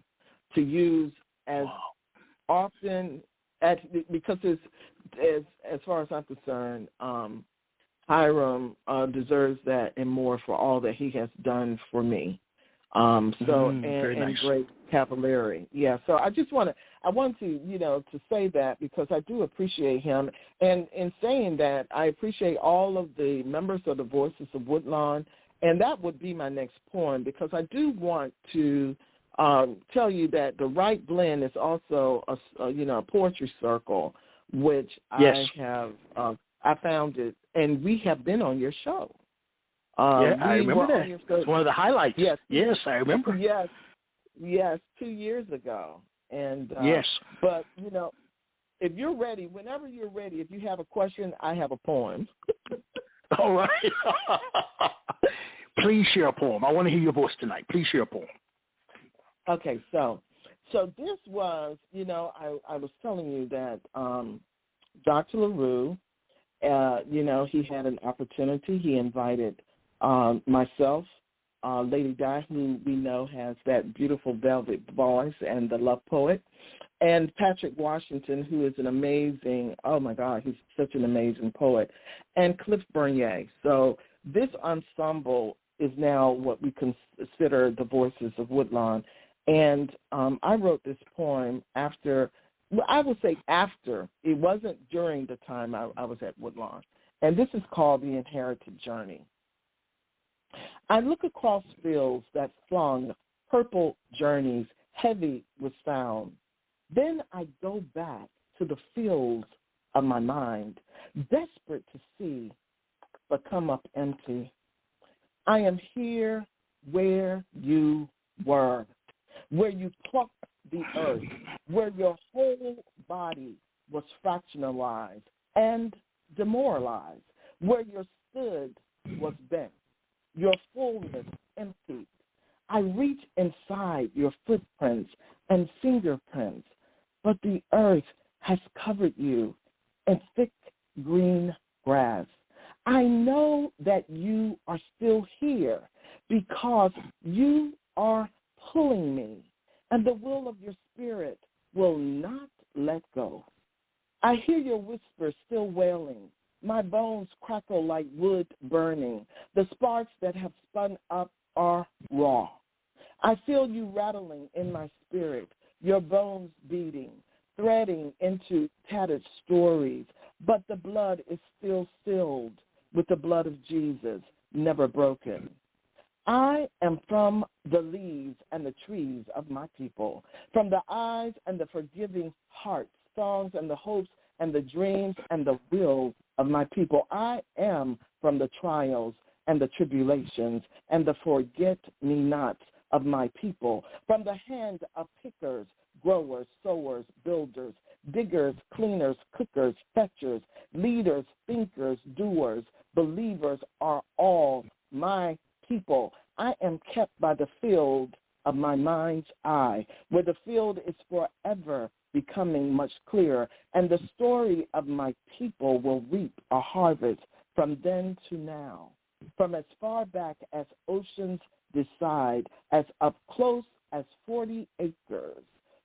Speaker 4: to use as often because as far as I'm concerned, Hiram deserves that and more for all that he has done for me. And Grace Cavalieri. Yeah, so I want to, to say that because I do appreciate him. And in saying that, I appreciate all of the members of the Voices of Woodlawn. And that would be my next poem, because I do want to tell you that the Right Blend is also a poetry circle, which I have I founded, and we have been on your show.
Speaker 3: I remember that. It's one of the highlights. Yes, I remember.
Speaker 4: Yes, 2 years ago. And but if you're ready, whenever you're ready, if you have a question, I have a poem.
Speaker 3: All right. Please share a poem. I want to hear your voice tonight. Please share a poem.
Speaker 4: Okay, so this was, I was telling you that Dr. LaRue, he had an opportunity. He invited myself, Lady Di, who we know has that beautiful velvet voice and the love poet, and Patrick Washington, who is an amazing, oh my God, he's such an amazing poet, and Cliff Bernier. So this ensemble is now what we consider the Voices of Woodlawn. And I wrote this poem after, it wasn't during the time I was at Woodlawn. And this is called The Inherited Journey. I look across fields that flung purple journeys heavy with sound. Then I go back to the fields of my mind, desperate to see, but come up empty. I am here where you were, where you plucked the earth, where your whole body was fractionalized and demoralized, where your stood was bent, your fullness emptied. I reach inside your footprints and fingerprints, but the earth has covered you in thick green grass. I know that you are still here because you are pulling me, and the will of your spirit will not let go. I hear your whisper still wailing. My bones crackle like wood burning. The sparks that have spun up are raw. I feel you rattling in my spirit, your bones beating, threading into tattered stories, but the blood is still stilled with the blood of Jesus, never broken. I am from the leaves and the trees of my people, from the eyes and the forgiving hearts, songs and the hopes and the dreams and the wills of my people. I am from the trials and the tribulations and the forget-me-nots of my people, from the hand of pickers, growers, sowers, builders, diggers, cleaners, cookers, fetchers, leaders, thinkers, doers, believers are all my people. I am kept by the field of my mind's eye, where the field is forever becoming much clearer, and the story of my people will reap a harvest from then to now. from as far back as oceans decide, as up close as 40 acres,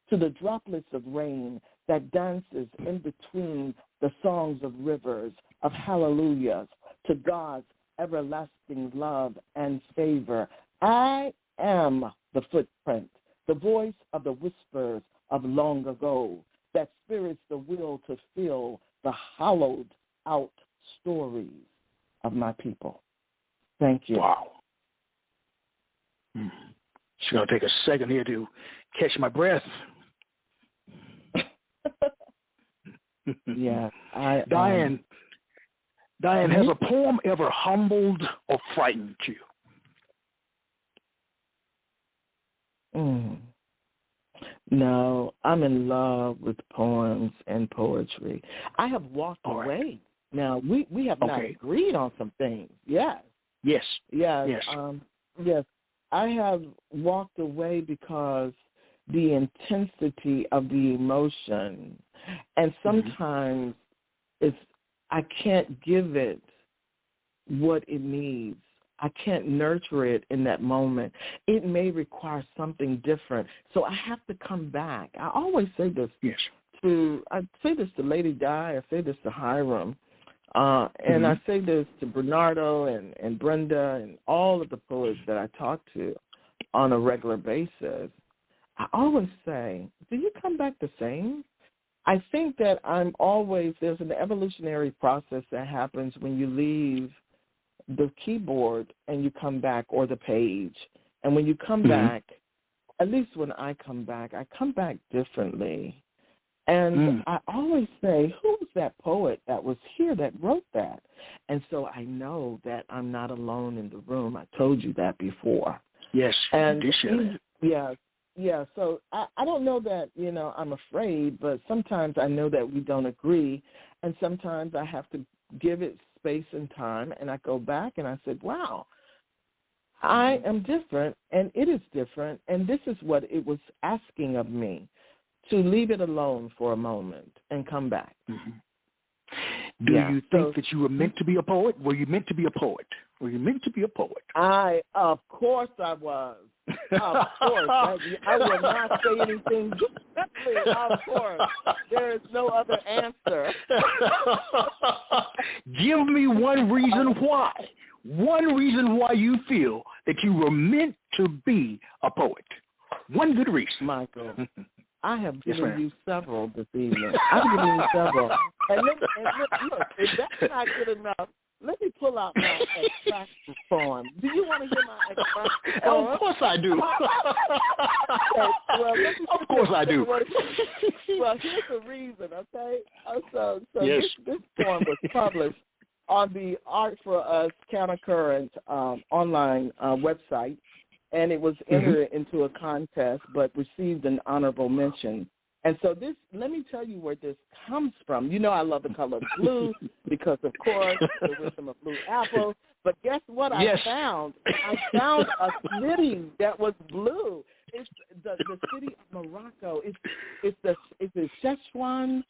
Speaker 4: to the droplets of rain that dances in between the songs of rivers, of hallelujahs, to God's everlasting love and favor. I am the footprint, the voice of the whispers of long ago, that spirits the will to fill the hollowed out stories of my people. Thank you.
Speaker 3: Wow. It's going to take a second here to catch my breath.
Speaker 4: Yeah.
Speaker 3: Diane, has a poem ever humbled or frightened you?
Speaker 4: No, I'm in love with poems and poetry. I have walked
Speaker 3: All
Speaker 4: away.
Speaker 3: Right.
Speaker 4: Now, we have not agreed on some things. Yes.
Speaker 3: Yes.
Speaker 4: Yes.
Speaker 3: Yes.
Speaker 4: Yes. I have walked away because the intensity of the emotion, and sometimes I can't give it what it needs. I can't nurture it in that moment. It may require something different. So I have to come back. I always say this I say this to Lady Di, I say this to Hiram, and I say this to Bernardo and Brenda and all of the poets that I talk to on a regular basis. I always say, do you come back the same? I think that there's an evolutionary process that happens when you leave the keyboard and you come back, or the page. And when you come back, at least when I come back differently. And I always say, who's that poet that was here that wrote that? And so I know that I'm not alone in the room. I told you that before.
Speaker 3: Yes,
Speaker 4: and
Speaker 3: you should.
Speaker 4: Yeah, so I don't know that, I'm afraid, but sometimes I know that we don't agree, and sometimes I have to give it space and time, and I go back and I said, wow, I am different, and it is different, and this is what it was asking of me, to leave it alone for a moment and come back.
Speaker 3: Do you think that you were meant to be a poet? Were you meant to be a poet? Were you meant to be a poet?
Speaker 4: Of course I was. Of course. I will not say anything differently. Of course. There is no other answer.
Speaker 3: Give me one reason why. One reason why you feel that you were meant to be a poet. One good reason.
Speaker 4: Michael, I have given you several this evening. I've given you several. And look, if that's not good enough, let me pull out my extraction poem. Do you want to hear my extraction poem?
Speaker 3: Of course I do.
Speaker 4: Well,
Speaker 3: of course I do.
Speaker 4: Well, here's the reason, okay? So this poem was published on the Art for Us Countercurrent online website, and it was entered into a contest but received an honorable mention. And so let me tell you where this comes from. You know I love the color blue because, of course, the wisdom of blue apple. But guess what I found? I found a city that was blue. It's the city of Morocco. It's the Szechuan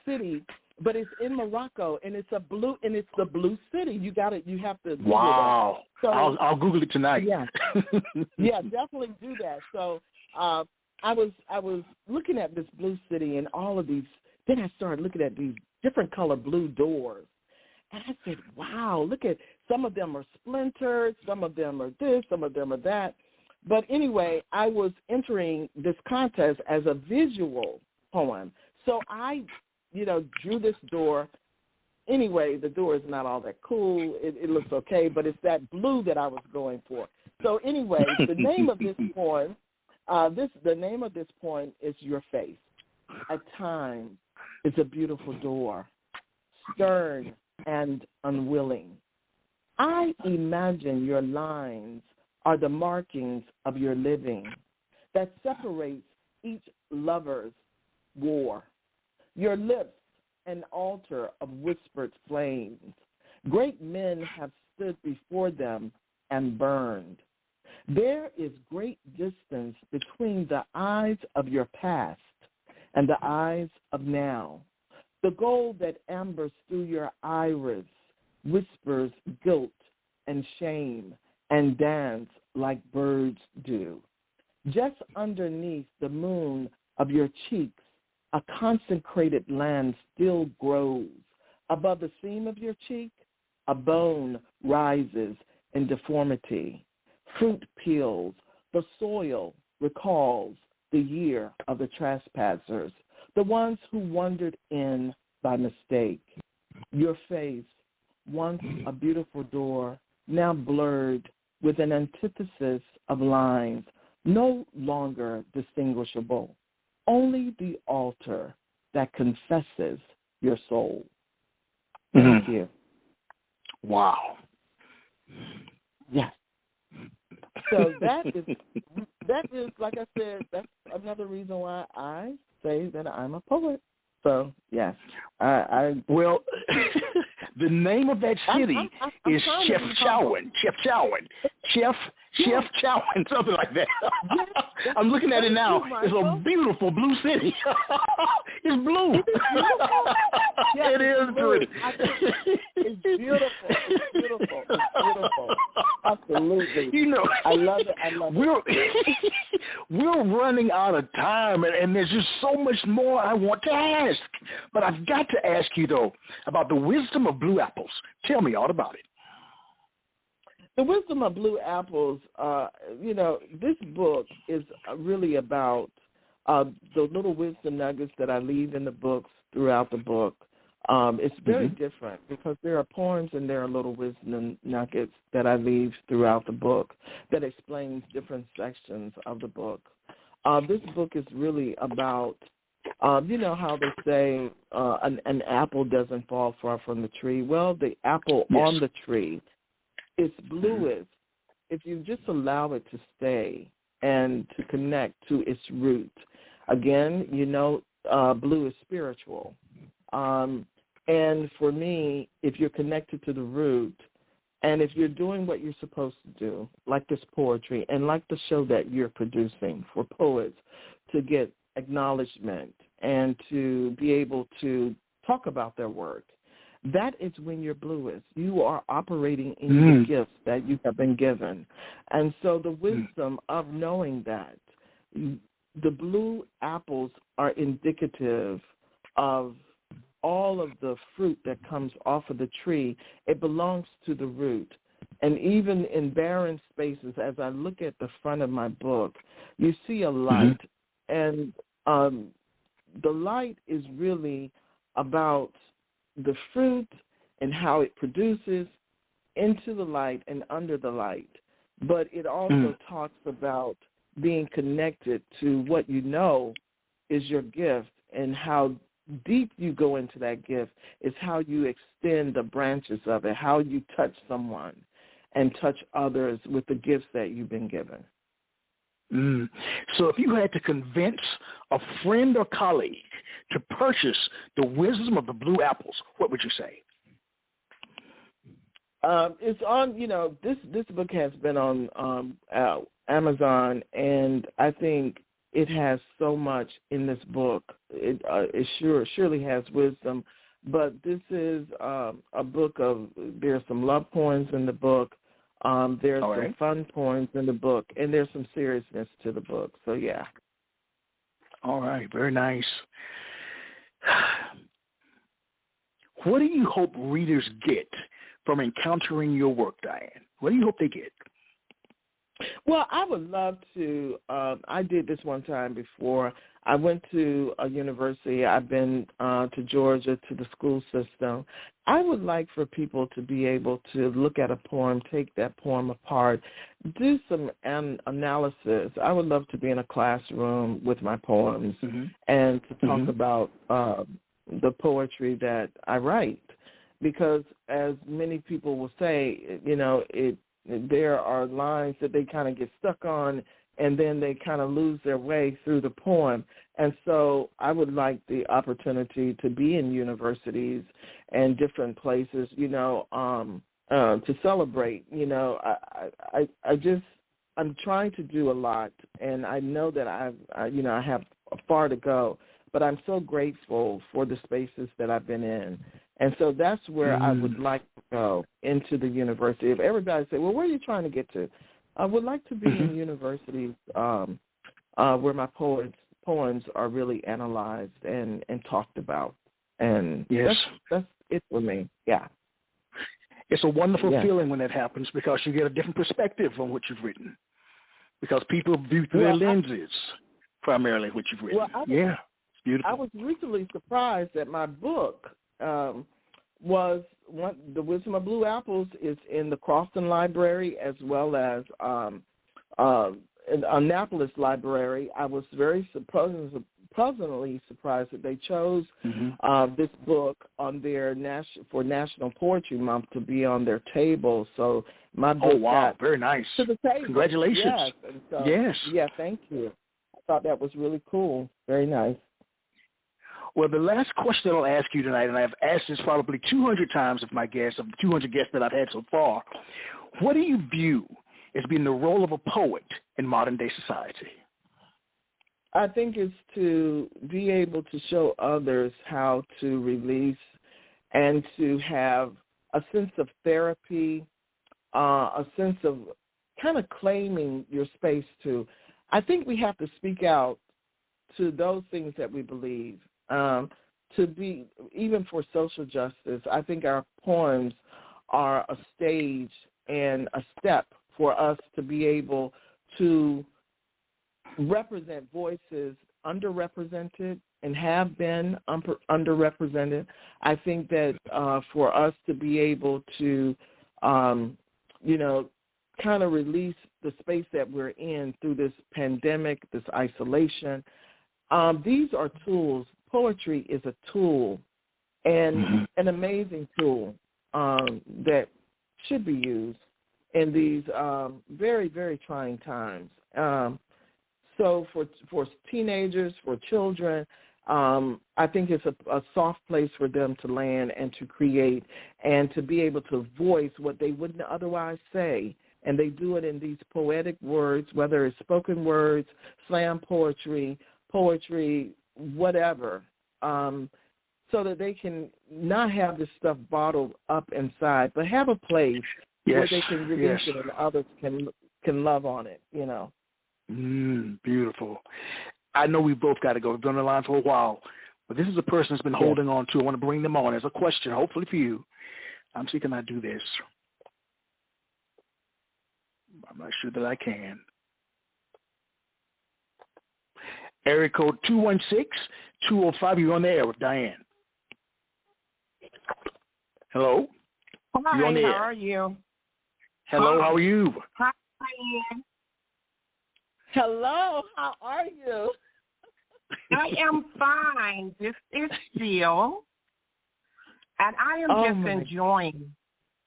Speaker 4: city, but it's in Morocco, and it's the blue city. You have to.
Speaker 3: Wow.
Speaker 4: So,
Speaker 3: I'll Google it tonight.
Speaker 4: Yeah. Yeah, definitely do that. So. I was looking at this blue city and all of these. Then I started looking at these different color blue doors, and I said, "Wow! Look at some of them are splintered, some of them are this, some of them are that." But anyway, I was entering this contest as a visual poem, so I, drew this door. Anyway, the door is not all that cool. It looks okay, but it's that blue that I was going for. So anyway, the name of this poem. The name of this poem is Your Face. At times, it's a beautiful door, stern and unwilling. I imagine your lines are the markings of your living that separates each lover's war. Your lips, an altar of whispered flames. Great men have stood before them and burned. There is great distance between the eyes of your past and the eyes of now. The gold that ambers through your iris whispers guilt and shame and dance like birds do. Just underneath the moon of your cheeks, a consecrated land still grows. Above the seam of your cheek, a bone rises in deformity. Fruit peels, the soil recalls the year of the trespassers, the ones who wandered in by mistake. Your face, once a beautiful door, now blurred with an antithesis of lines, no longer distinguishable, only the altar that confesses your soul. Thank you.
Speaker 3: Wow.
Speaker 4: Yes. So that is, like I said, that's another reason why I say that I'm a poet. So, yes.
Speaker 3: Well, the name of that city is Chef Chowan. Chef Chowan, something like that.
Speaker 4: Yes,
Speaker 3: I'm looking at it now. It's a beautiful blue city. It's blue.
Speaker 4: Yes,
Speaker 3: it is
Speaker 4: blue.
Speaker 3: pretty.
Speaker 4: It's beautiful. It's beautiful. It's beautiful. Absolutely.
Speaker 3: You know,
Speaker 4: I love it. I love it.
Speaker 3: We're running out of time, and there's just so much more I want to ask. But I've got to ask you, though, about the wisdom of blue apples. Tell me all about it.
Speaker 4: The Wisdom of Blue Apples, this book is really about the little wisdom nuggets that I leave in the books throughout the book. It's very different because there are poems and there are little wisdom nuggets that I leave throughout the book that explains different sections of the book. This book is really about, how they say an apple doesn't fall far from the tree. Well, the apple on the tree, it's bluest if you just allow it to stay and to connect to its root. Again, blue is spiritual. And for me, if you're connected to the root and if you're doing what you're supposed to do, like this poetry and like the show that you're producing for poets to get acknowledgement and to be able to talk about their work, that is when you're bluest. You are operating in the gifts that you have been given. And so the wisdom of knowing that the blue apples are indicative of all of the fruit that comes off of the tree. It belongs to the root. And even in barren spaces, as I look at the front of my book, you see a light. And the light is really about the fruit and how it produces into the light and under the light. But it also talks about being connected to what you know is your gift, and how deep you go into that gift is how you extend the branches of it, how you touch someone and touch others with the gifts that you've been given.
Speaker 3: So if you had to convince a friend or colleague to purchase The Wisdom of the Blue Apples, what would you say?
Speaker 4: It's on, this book has been on Amazon, and I think it has so much in this book. It surely has wisdom, but this is a book of, there's some love poems in the book, there's some fun poems in the book, and there's some seriousness to the book. So, yeah.
Speaker 3: All right, very nice. What do you hope readers get from encountering your work, Diane? What do you hope they get?
Speaker 4: Well, I would love to. I did this one time before. I went to a university. I've been to Georgia, to the school system. I would like for people to be able to look at a poem, take that poem apart, do some analysis. I would love to be in a classroom with my poems and to talk about the poetry that I write. Because as many people will say, there are lines that they kind of get stuck on, and then they kind of lose their way through the poem. And so I would like the opportunity to be in universities and different places, to celebrate. I'm trying to do a lot, and I know that I have far to go, but I'm so grateful for the spaces that I've been in. And so that's where I would like to go, into the university. If everybody say, well, where are you trying to get to? I would like to be in universities where my poems are really analyzed and talked about. And that's it for me. Yeah.
Speaker 3: It's a wonderful feeling when that happens, because you get a different perspective on what you've written, because people view through their lenses, primarily, what you've written. It's beautiful.
Speaker 4: I was recently surprised that my book was The Wisdom of Blue Apples is in the Crofton Library as well as Annapolis Library. I was very pleasantly surprised that they chose this book on their for National Poetry Month to be on their table. So my book got
Speaker 3: very nice
Speaker 4: to the table.
Speaker 3: Congratulations.
Speaker 4: Yes. And so, yeah, thank you. I thought that was really cool. Very nice.
Speaker 3: Well, the last question I'll ask you tonight, and I've asked this probably 200 times of my guests, of the 200 guests that I've had so far, what do you view as being the role of a poet in modern-day society?
Speaker 4: I think it's to be able to show others how to release and to have a sense of therapy, a sense of kind of claiming your space too. I think we have to speak out to those things that we believe. To be, even for social justice, I think our poems are a stage and a step for us to be able to represent voices underrepresented and have been underrepresented. I think that for us to be able to, kind of release the space that we're in through this pandemic, this isolation, these are tools. Poetry is a tool, and an amazing tool that should be used in these very, very trying times. So for teenagers, for children, I think it's a soft place for them to land and to create and to be able to voice what they wouldn't otherwise say. And they do it in these poetic words, whether it's spoken words, slam poetry, whatever, so that they can not have this stuff bottled up inside, but have a place where they can release it and others can love on it,
Speaker 3: Beautiful. I know we both got to go. We've been on the line for a while, but this is a person that's been holding on to. I want to bring them on as a question, hopefully for you. I'm see, can I do this? I'm not sure that I can. Area code 216-205. You're on the air with Diane. Hello?
Speaker 6: Hi,
Speaker 3: you're on the air.
Speaker 6: How are you?
Speaker 3: Hello, how are you?
Speaker 6: Hi, Diane.
Speaker 4: Hello, how are you?
Speaker 6: I am fine. This is Jill. And I am enjoying.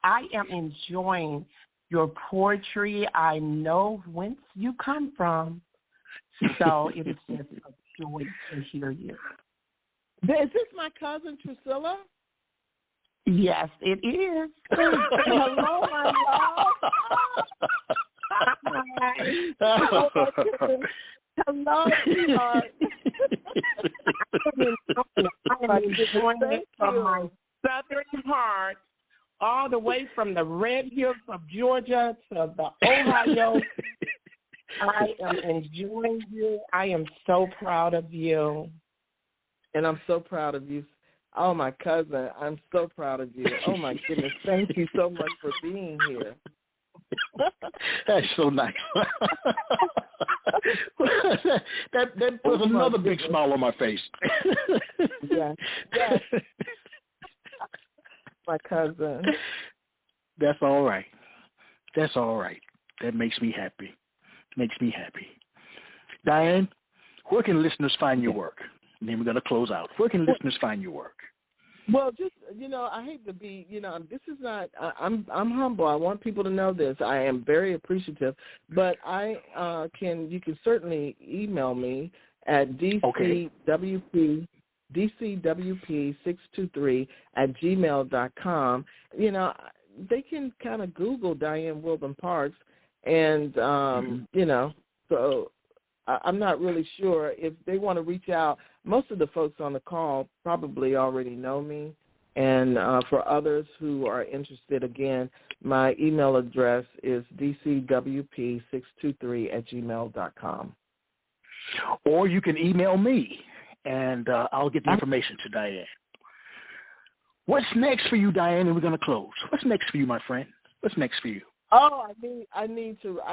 Speaker 6: I am enjoying your poetry. I know whence you come from. So it is just a joy to hear you.
Speaker 4: Is this my cousin Priscilla?
Speaker 6: Yes, it is.
Speaker 4: Hello, my love. Hi. Hello, sweetheart.
Speaker 6: I am enjoying it from my southern heart, all the way from the Red Hills of Georgia to the Ohio. I am enjoying you. I am so proud of you.
Speaker 4: And I'm so proud of you. Oh, my cousin, I'm so proud of you. Oh, my goodness. Thank you so much for being here.
Speaker 3: That's so nice. that puts another big smile on my face.
Speaker 4: Yeah. My cousin.
Speaker 3: That's all right. That makes me happy. Diane, where can listeners find your work? And then we're going to close out. Where can listeners find your work?
Speaker 4: Well, just, I hate to be, this is not, I'm humble. I want people to know this. I am very appreciative. But you can certainly email me at dcwp623@gmail.com. They can kind of Google Diane Wilbon Parks. And, so I'm not really sure if they want to reach out. Most of the folks on the call probably already know me. And for others who are interested, again, my email address is dcwp623@gmail.com.
Speaker 3: Or you can email me, and I'll get the information to Diane. What's next for you, Diane? And we're going to close. What's next for you, my friend? What's next for you?
Speaker 4: Oh, I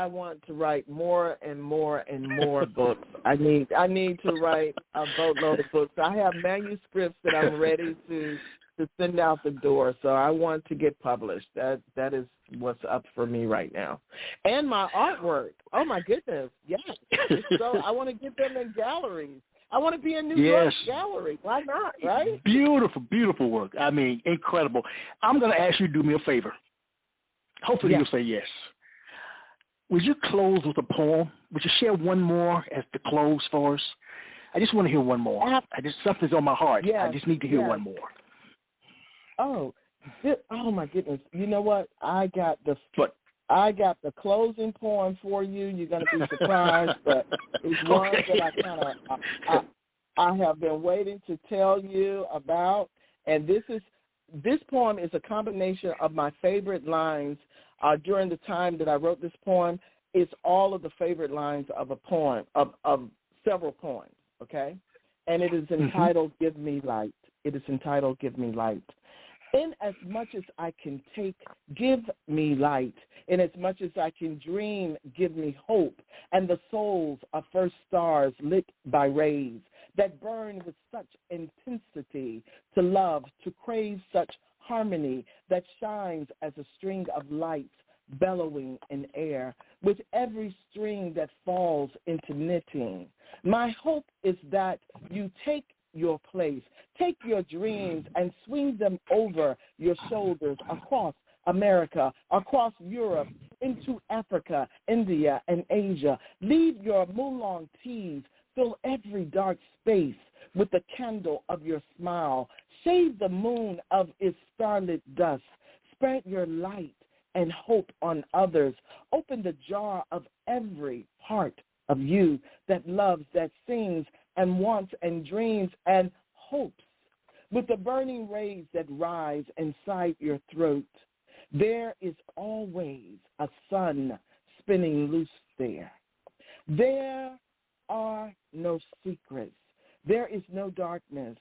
Speaker 4: want to write more and more and more books. I need to write a boatload of books. I have manuscripts that I'm ready to send out the door. So I want to get published. That is what's up for me right now. And my artwork. Oh my goodness. Yes. So I want to get them in galleries. I want to be in New York gallery. Why not, right?
Speaker 3: Beautiful, beautiful work. I mean, incredible. I'm going to ask you to do me a favor. Hopefully you'll say yes. Would you close with a poem? Would you share one more as the close for us? I just want to hear one more. Something's on my heart.
Speaker 4: Yes.
Speaker 3: I just need to hear one more.
Speaker 4: Oh my goodness! You know what? I got the closing poem for you. You're going to be surprised, but it's one that I have been waiting to tell you about. And this poem is a combination of my favorite lines during the time that I wrote this poem. It's all of the favorite lines of a poem of several poems. Okay, and it is entitled "Give Me Light." It is entitled "Give Me Light." In as much as I can take, give me light. In as much as I can dream, give me hope. And the souls of first stars lit by rays that burn with such intensity to love, to crave such harmony that shines as a string of lights bellowing in air with every string that falls into knitting. My hope is that you take your place. Take your dreams and swing them over your shoulders across America, across Europe, into Africa, India, and Asia. Leave your Moulin teas. Fill every dark space with the candle of your smile. Shade the moon of its starlit dust. Spread your light and hope on others. Open the jar of every part of you that loves, that sings, and wants and dreams and hopes with the burning rays that rise inside your throat. There is always a sun spinning loose there. There are no secrets. There is no darkness,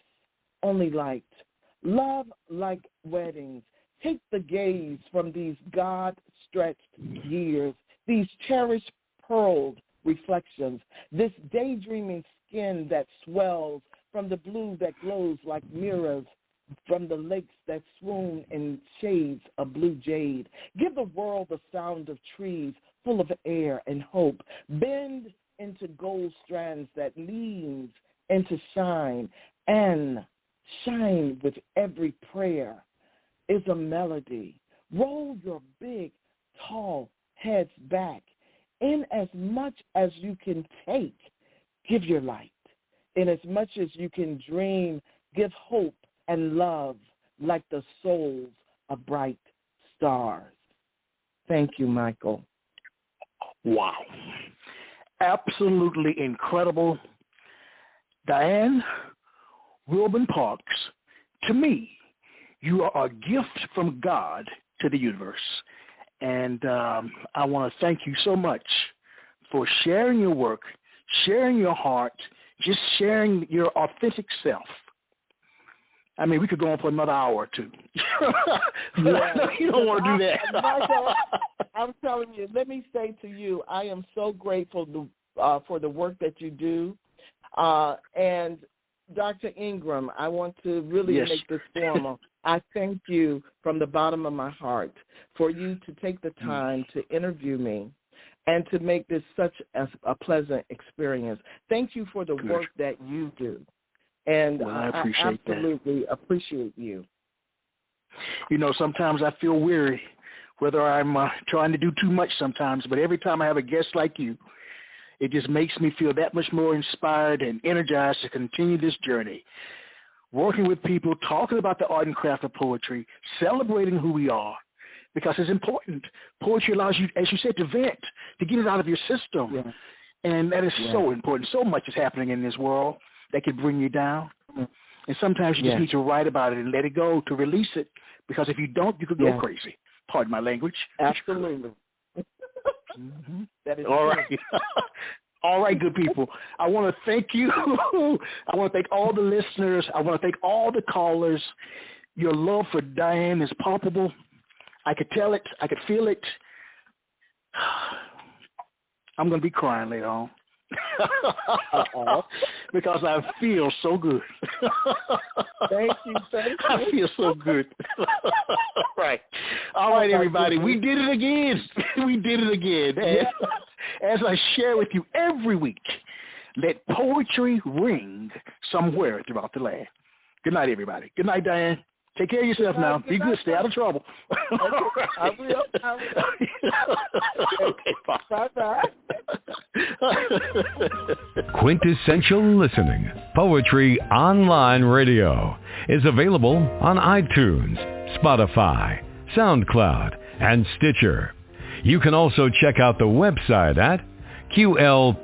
Speaker 4: only light. Love like weddings. Take the gaze from these God-stretched years, these cherished pearled reflections, this daydreaming skin that swells from the blue that glows like mirrors from the lakes that swoon in shades of blue jade. Give the world the sound of trees full of air and hope. Bend into gold strands that leans into shine, and shine with every prayer is a melody. Roll your big, tall heads back. In as much as you can take, give your light. In as much as you can dream, give hope and love like the souls of bright stars. Thank you, Michael.
Speaker 3: Wow. Absolutely incredible. Diane Wilbon Parks, to me, you are a gift from God to the universe. And I want to thank you so much for sharing your work, sharing your heart, just sharing your authentic self. I mean, we could go on for another hour or two. You don't want to do that.
Speaker 4: Michael, I'm telling you, let me say to you, I am so grateful for the work that you do. And Dr. Ingram, I want to really make this formal. I thank you from the bottom of my heart for you to take the time to interview me and to make this such a pleasant experience. Thank you for the work that you do. And
Speaker 3: I
Speaker 4: absolutely appreciate you.
Speaker 3: You know, sometimes I feel weary, whether I'm trying to do too much sometimes, but every time I have a guest like you, it just makes me feel that much more inspired and energized to continue this journey. Working with people, talking about the art and craft of poetry, celebrating who we are, because it's important. Poetry allows you, as you said, to vent, to get it out of your system. Yeah. And that is so important. So much is happening in this world that can bring you down. And sometimes you just need to write about it and let it go to release it, because if you don't, you could go crazy. Pardon my language.
Speaker 4: Absolutely.
Speaker 3: Mm-hmm.
Speaker 4: That is
Speaker 3: all right. All right, good people. I want to thank you. I want to thank all the listeners. I want to thank all the callers. Your love for Diane is palpable. I could tell it. I could feel it. I'm going to be crying later on. Because I feel so good.
Speaker 4: Thank you.
Speaker 3: I feel so good. Right. All right, everybody. We did it again. We did it again. As I share with you every week, let poetry ring somewhere throughout the land. Good night, everybody. Good night, Diane. Take care of yourself now. Be good. Stay out of trouble.
Speaker 4: I will.
Speaker 3: Okay, bye.
Speaker 2: Quintessential Listening, Poetry Online Radio, is available on iTunes, Spotify, SoundCloud, and Stitcher. You can also check out the website at qlpor.com.